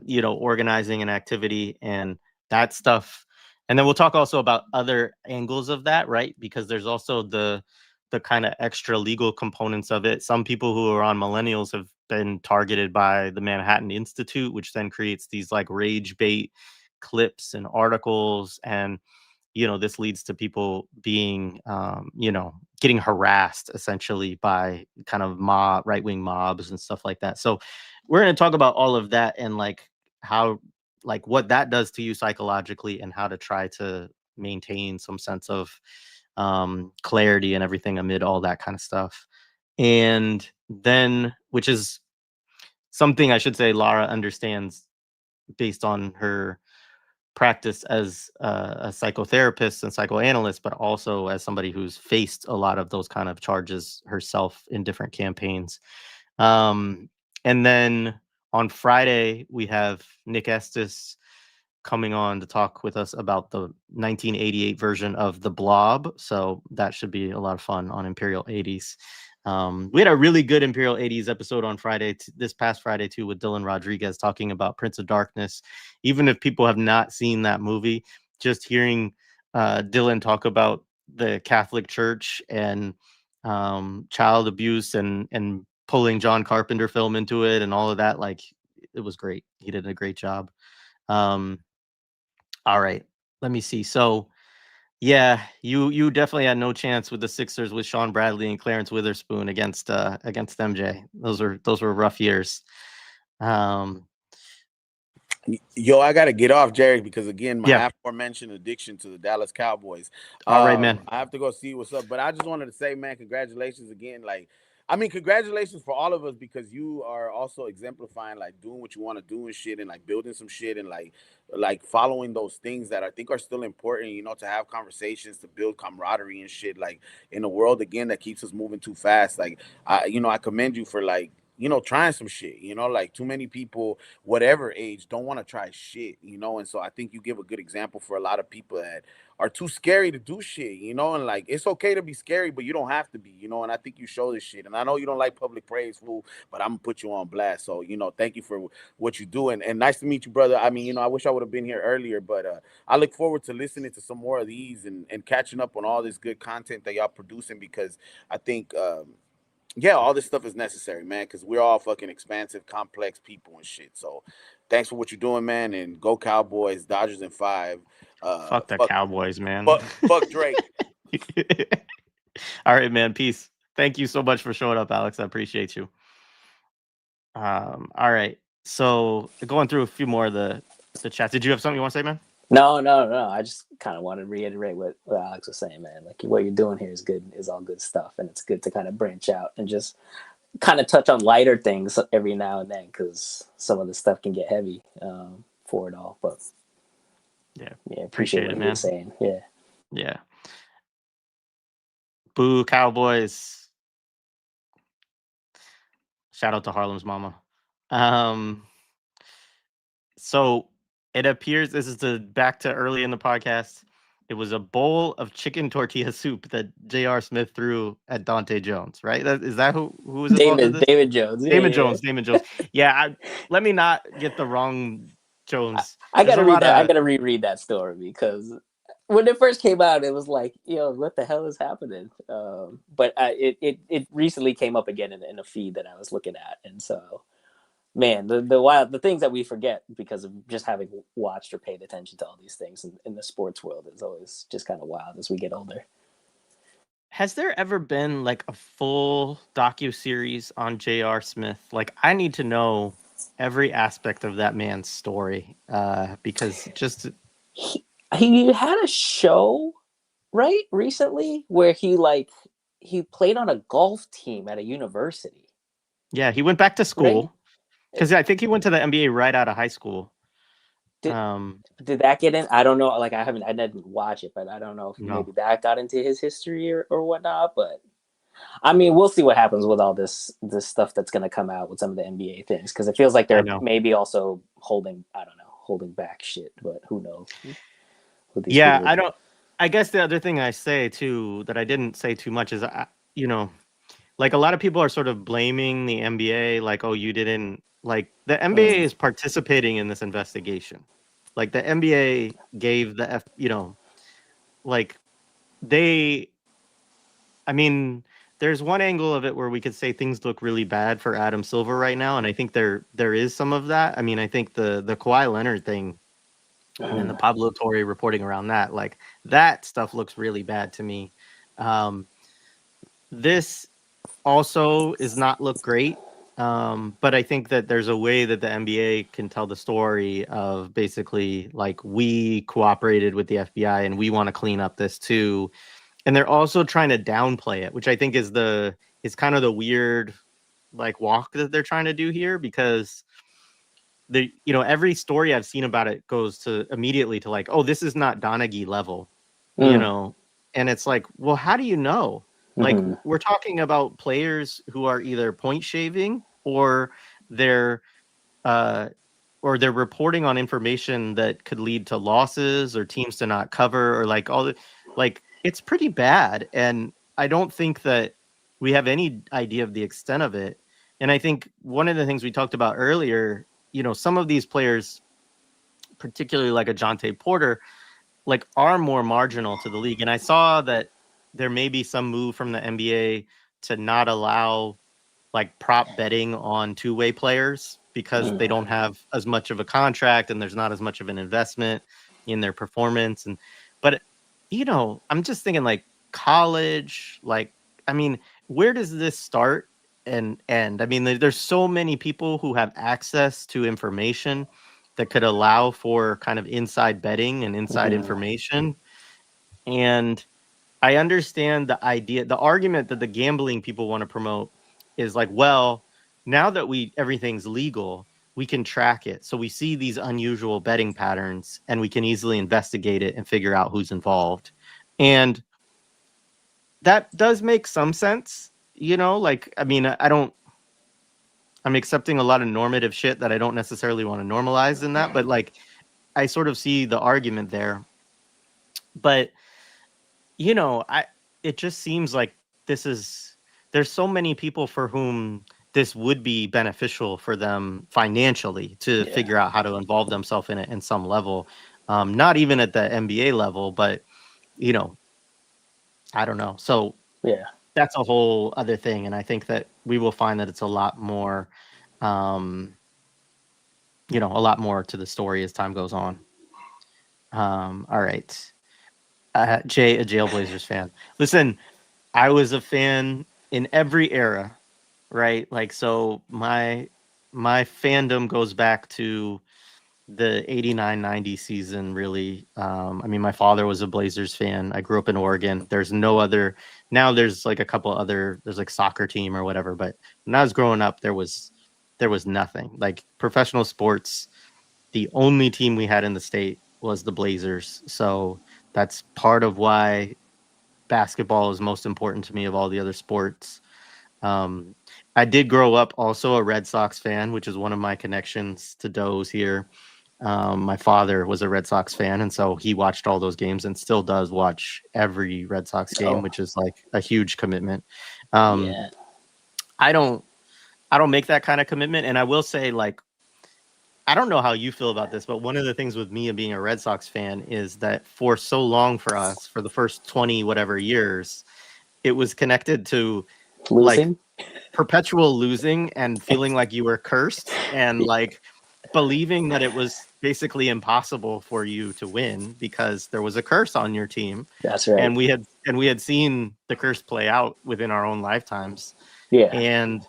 you know, organizing and activity and that stuff. And then we'll talk also about other angles of that, right? Because there's also the kind of extra legal components of it. Some people who are on Millennials have been targeted by the Manhattan Institute, which then creates these like rage bait clips and articles. And, you know, this leads to people being, you know, getting harassed essentially by kind of right-wing mobs and stuff like that. So we're going to talk about all of that and like how, like what that does to you psychologically and how to try to maintain some sense of clarity and everything amid all that kind of stuff. And then, which is something I should say Lara understands based on her practice as a psychotherapist and psychoanalyst, but also as somebody who's faced a lot of those kind of charges herself in different campaigns. And then on Friday, we have Nick Estes coming on to talk with us about the 1988 version of The Blob. So that should be a lot of fun on Imperial 80s. We had a really good Imperial 80s episode on Friday, this past Friday too, with Dylan Rodriguez talking about Prince of Darkness. Even if people have not seen that movie, just hearing Dylan talk about the Catholic Church and child abuse and pulling John Carpenter film into it and all of that, like it was great. He did a great job. All right, let me see. So, yeah, you definitely had no chance with the Sixers with Sean Bradley and Clarence Witherspoon against MJ. Those were rough years. Yo, I got to get off, Jerry, because again, my Yeah. aforementioned addiction to the Dallas Cowboys. All right, man. I have to go see what's up, but I just wanted to say, man, congratulations again. Like, I mean, congratulations for all of us, because you are also exemplifying like doing what you want to do and shit, and like building some shit, and like following those things that I think are still important, you know, to have conversations, to build camaraderie and shit, like in a world again that keeps us moving too fast. Like I commend you for like, you know, trying some shit, you know, like too many people, whatever age, don't want to try shit, you know. And so I think you give a good example for a lot of people that are too scary to do shit, you know. And like, it's okay to be scary, but you don't have to be, you know. And I think you show this shit. And I know you don't like public praise, fool, but I'm gonna put you on blast. So, you know, thank you for what you do. And nice to meet you, brother. I mean, you know, I wish I would have been here earlier, but I look forward to listening to some more of these, and catching up on all this good content that y'all producing, because I think yeah, all this stuff is necessary, man, because we're all fucking expansive, complex people and shit. So thanks for what you're doing, man, and go Cowboys, Dodgers in 5. Fuck the Cowboys, man. Fuck Drake. All right, man. Peace. Thank you so much for showing up, Alex. I appreciate you. All right. So going through a few more of the chats. Did you have something you want to say, man? No. I just kind of want to reiterate what Alex was saying, man. Like, what you're doing here is good, is all good stuff, and it's good to kind of branch out and just kind of touch on lighter things every now and then, because some of the stuff can get heavy for it all. But yeah, appreciate what you're saying. Yeah. Boo Cowboys. Shout out to Harlem's mama. So it appears this is back to early in the podcast. It was a bowl of chicken tortilla soup that J.R. Smith threw at Dante Jones, right? Is that who was involved in this? David Jones. Damon Jones. Yeah, let me not get the wrong Jones. I gotta read that. I gotta reread that story, because when it first came out, it was like, yo, what the hell is happening? But it recently came up again in a feed that I was looking at, and so, man, the things that we forget because of just having watched or paid attention to all these things in the sports world is always just kind of wild as we get older. Has there ever been like a full docuseries on J.R. Smith? Like, I need to know every aspect of that man's story, because just he had a show right recently where he played on a golf team at a university. Yeah, he went back to school because I think he went to the NBA right out of high school. Did that get in? I don't know. Like, I didn't watch it, but I don't know if maybe that got into his history or whatnot. But I mean, we'll see what happens with all this stuff that's going to come out with some of the NBA things, because it feels like they're maybe also holding back shit. But who knows? Yeah, I guess the other thing I say too that I didn't say too much is, you know, like a lot of people are sort of blaming the NBA, like, oh, you didn't, like, the NBA is participating in this investigation. Like, the NBA gave you know, like, I mean, there's one angle of it where we could say things look really bad for Adam Silver right now, and I think there is some of that. I mean, I think the Kawhi Leonard thing and the Pablo Torre reporting around that, like, that stuff looks really bad to me. This also is not look great. But I think that there's a way that the NBA can tell the story of basically, like, we cooperated with the FBI and we want to clean up this too. And they're also trying to downplay it, which I think is kind of the weird, like, walk that they're trying to do here, because every story I've seen about it goes to immediately to, like, oh, this is not Donaghy level, you know? And it's like, well, how do you know? Like, we're talking about players who are either point shaving or they're reporting on information that could lead to losses or teams to not cover, or like it's pretty bad. And I don't think that we have any idea of the extent of it. And I think one of the things we talked about earlier, some of these players, particularly like a Jonte Porter, like, are more marginal to the league. And I saw that there may be some move from the NBA to not allow, like, prop betting on two-way players because they don't have as much of a contract and there's not as much of an investment in their performance. But I'm just thinking, like, college, like, I mean, where does this start and end? I mean, there's so many people who have access to information that could allow for kind of inside betting and inside information. And I understand the argument that the gambling people want to promote is like, well, now that everything's legal, we can track it. So we see these unusual betting patterns and we can easily investigate it and figure out who's involved. And that does make some sense, like, I mean, I'm accepting a lot of normative shit that I don't necessarily want to normalize in that, but like, I sort of see the argument there. But, it just seems like there's so many people for whom this would be beneficial for them financially to figure out how to involve themselves in it in some level. Not even at the NBA level, but, I don't know. So that's a whole other thing. And I think that we will find that it's a lot more, a lot more to the story as time goes on. All right. Jay, a Jailblazers fan. Listen, I was a fan in every era, right? Like, so my fandom goes back to the 89-90 season, really. I mean, my father was a Blazers fan. I grew up in Oregon. There's no other, now there's like a couple other, there's like soccer team or whatever, but when I was growing up, there was nothing. Like, professional sports, the only team we had in the state was the Blazers. So that's part of why basketball is most important to me of all the other sports. I did grow up also a Red Sox fan, which is one of my connections to Doz here. My father was a Red Sox fan, and so he watched all those games and still does watch every Red Sox game, which is like a huge commitment. I don't make that kind of commitment. And I will say, like, I don't know how you feel about this, but one of the things with me and being a Red Sox fan is that for so long for us, for the first 20 whatever years, it was connected to losing, like perpetual losing and feeling like you were cursed and like believing that it was basically impossible for you to win because there was a curse on your team. That's right. And we had seen the curse play out within our own lifetimes. Yeah. And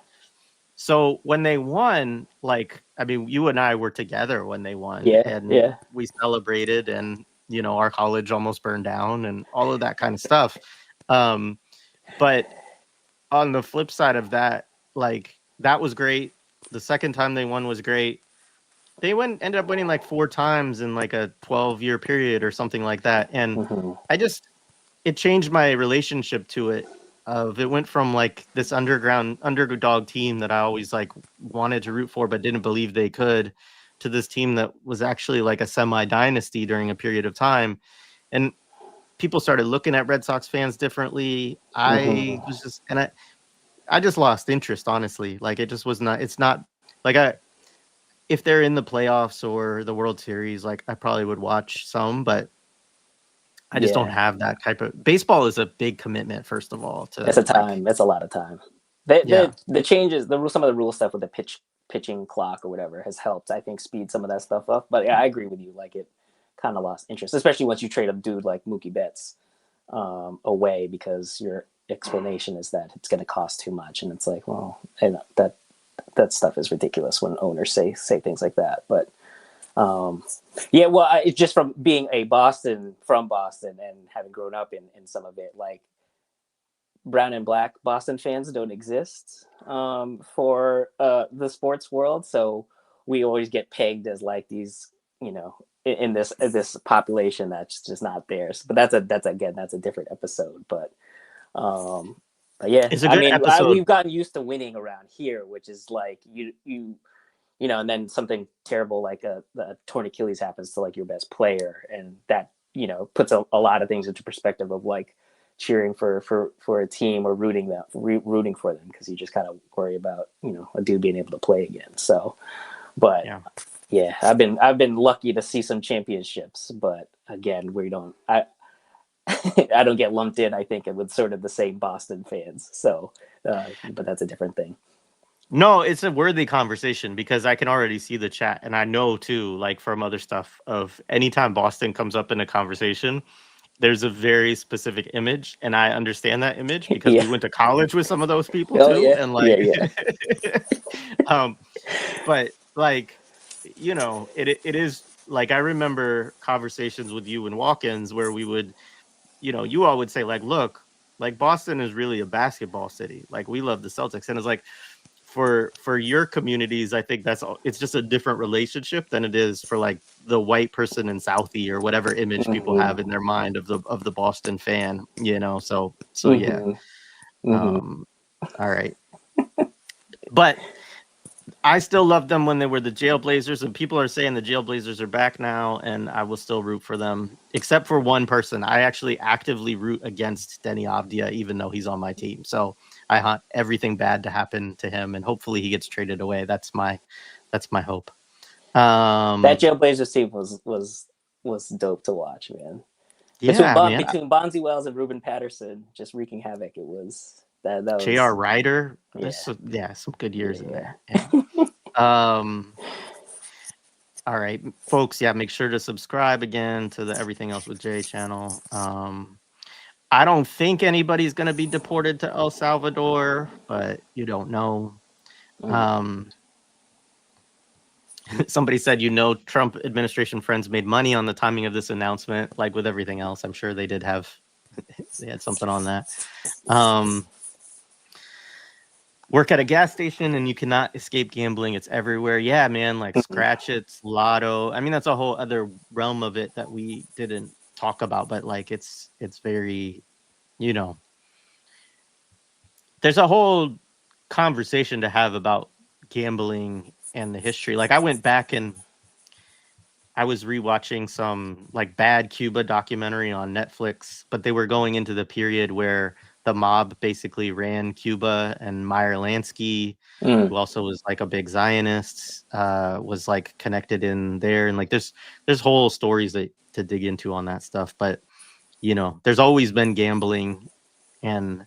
so when they won, like, I mean, you and I were together when they won. And we celebrated, and, our college almost burned down and all of that kind of stuff. But on the flip side of that, like, that was great. The second time they won was great. They ended up winning like 4 times in like a 12-year period or something like that. And it changed my relationship to it. It went from like this underdog team that I always like wanted to root for, but didn't believe they could, to this team that was actually like a semi-dynasty during a period of time. And people started looking at Red Sox fans differently. I just lost interest, honestly. Like, it just was not, it's not like if they're in the playoffs or the World Series, like, I probably would watch some, but I just don't have that type of. Baseball is a big commitment, first of all. It's a time. It's a lot of time. The changes, some of the rule stuff with the pitching clock or whatever has helped, I think, speed some of that stuff up. But yeah, I agree with you. Like, it kind of lost interest, especially once you trade a dude like Mookie Betts away because your explanation is that it's going to cost too much, and it's like, well, and that stuff is ridiculous when owners say things like that. But it's just from being from Boston and having grown up in some of it, like, brown and black Boston fans don't exist for the sports world. So we always get pegged as like these, in this population that's just not theirs. But that's a different episode. But yeah, it's a good episode. We've gotten used to winning around here, which is like and then something terrible like a torn Achilles happens to like your best player, and that puts a lot of things into perspective of like cheering for a team or rooting for them, because you just kind of worry about a dude being able to play again. So, but yeah, I've been lucky to see some championships, but again, I don't get lumped in, I think, with sort of the same Boston fans. So, but that's a different thing. No, it's a worthy conversation because I can already see the chat, and I know too, like from other stuff, of anytime Boston comes up in a conversation, there's a very specific image, and I understand that image because we went to college with some of those people too, and like, but like, it is like, I remember conversations with you and walk-ins where we would, you all would say like, look, Like Boston is really a basketball city. Like we love the Celtics, and it's like for your communities, I think it's just a different relationship than it is for like the white person in Southie or whatever image people have in their mind of the Boston fan, you know. So yeah. All right. But I still loved them when they were the Jailblazers, and people are saying the Jailblazers are back now, and I will still root for them, except for one person. I actually actively root against Denny Avdia, even though he's on my team. So I want everything bad to happen to him, and hopefully he gets traded away. That's my hope. That Jailblazers team was dope to watch, man. Yeah, Between Bonzi Wells and Ruben Patterson, just wreaking havoc. It was that was J.R. Ryder. Yeah. Some good years in there. Yeah. All right, folks. Yeah, make sure to subscribe again to the Everything Else with Jay channel. I don't think anybody's going to be deported to El Salvador, but you don't know. Somebody said, Trump administration friends made money on the timing of this announcement. Like with everything else, I'm sure they did have they had something on that. Work at a gas station and you cannot escape gambling. It's everywhere. Yeah, man, like scratch it's lotto. I mean, that's a whole other realm of it that we didn't talk about, but like it's very, there's a whole conversation to have about gambling and the history. Like I went back and I was rewatching some like bad Cuba documentary on Netflix, but they were going into the period where the mob basically ran Cuba, and Meyer Lansky, who also was like a big Zionist, was like connected in there. And like there's whole stories to dig into on that stuff. But there's always been gambling, and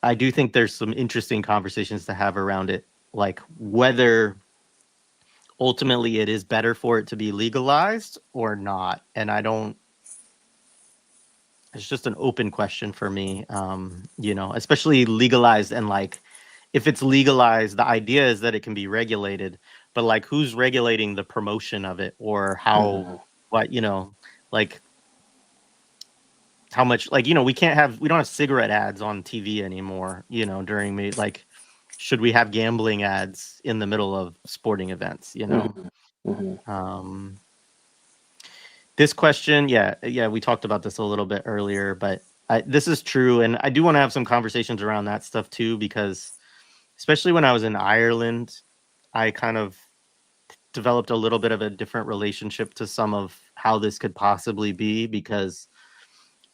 I do think there's some interesting conversations to have around it, like whether ultimately it is better for it to be legalized or not. And it's just an open question for me, especially legalized. And like, if it's legalized, the idea is that it can be regulated, but like who's regulating the promotion of it, or how, like how much, like, we don't have cigarette ads on TV anymore, during like, should we have gambling ads in the middle of sporting events, This question, we talked about this a little bit earlier, but this is true. And I do want to have some conversations around that stuff too, because especially when I was in Ireland, I kind of developed a little bit of a different relationship to some of how this could possibly be, because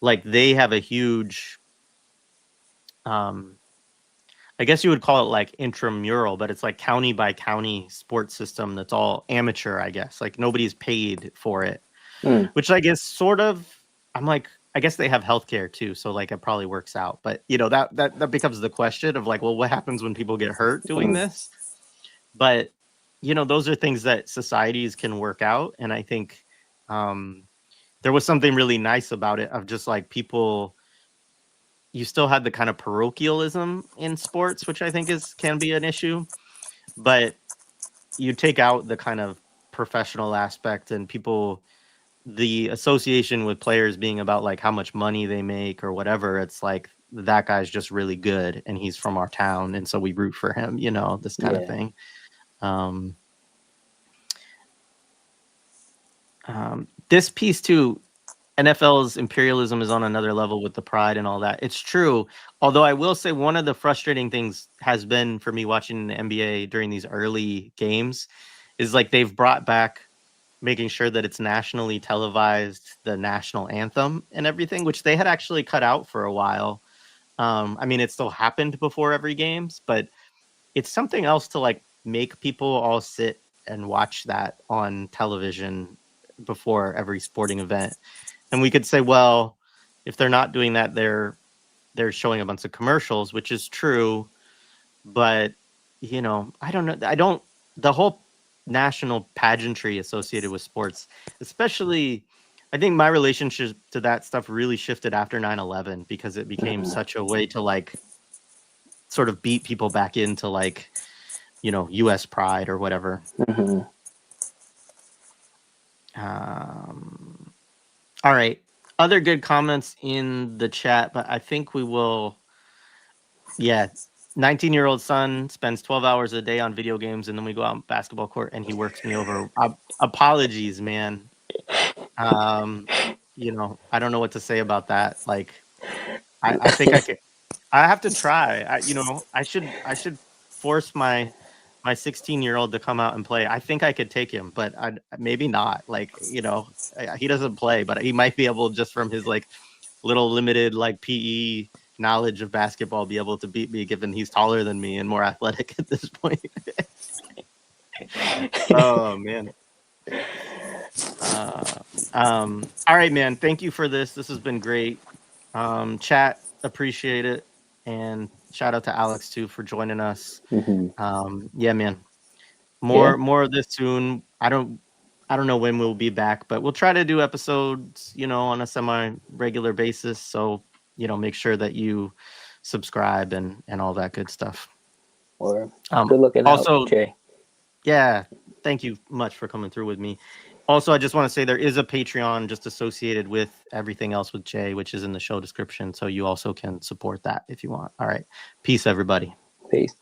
like they have a huge, I guess you would call it like intramural, but it's like county by county sports system that's all amateur, I guess. Like nobody's paid for it. Which I guess sort of, I'm like, I guess they have healthcare too, so like it probably works out. But that becomes the question of like, well, what happens when people get hurt doing this? But those are things that societies can work out, and I think there was something really nice about it, of just like people. You still had the kind of parochialism in sports, which I think can be an issue, but you take out the kind of professional aspect, and people. The association with players being about like how much money they make or whatever, it's like that guy's just really good and he's from our town, and so we root for him, this kind of thing. This piece too, NFL's imperialism is on another level with the pride and all that. It's true. Although I will say one of the frustrating things has been for me watching the NBA during these early games is like they've brought back making sure that it's nationally televised, the national anthem and everything, which they had actually cut out for a while. I mean, it still happened before every games, but it's something else to like make people all sit and watch that on television before every sporting event. And we could say, well, if they're not doing that, they're showing a bunch of commercials, which is true. But, I don't know. The whole national pageantry associated with sports, especially, I think my relationship to that stuff really shifted after 9/11, because it became such a way to like sort of beat people back into like, US pride or whatever. All right. other good comments in the chat, but I think we will. Yeah, 19-year-old son spends 12 hours a day on video games, and then we go out on basketball court, and he works me over. Apologies, man. You know, I don't know what to say about that. Like, I think I could. I have to try. I should force my 16-year-old to come out and play. I think I could take him, but maybe not. Like, you know, he doesn't play, but he might be able, just from his like little limited like PE knowledge of basketball, be able to beat me, given he's taller than me and more athletic at this point. Oh man. All right, man. Thank you for this. This has been great. Chat, appreciate it. And shout out to Alex too for joining us. Yeah, man. More of this soon. I don't know when we'll be back, but we'll try to do episodes, you know, on a semi-regular basis. So, you know, make sure that you subscribe and all that good stuff. Or good looking also, out, Jay. Yeah, thank you much for coming through with me. Also, I just want to say there is a Patreon just associated with everything else with Jay, which is in the show description. So you also can support that if you want. All right. Peace, everybody. Peace.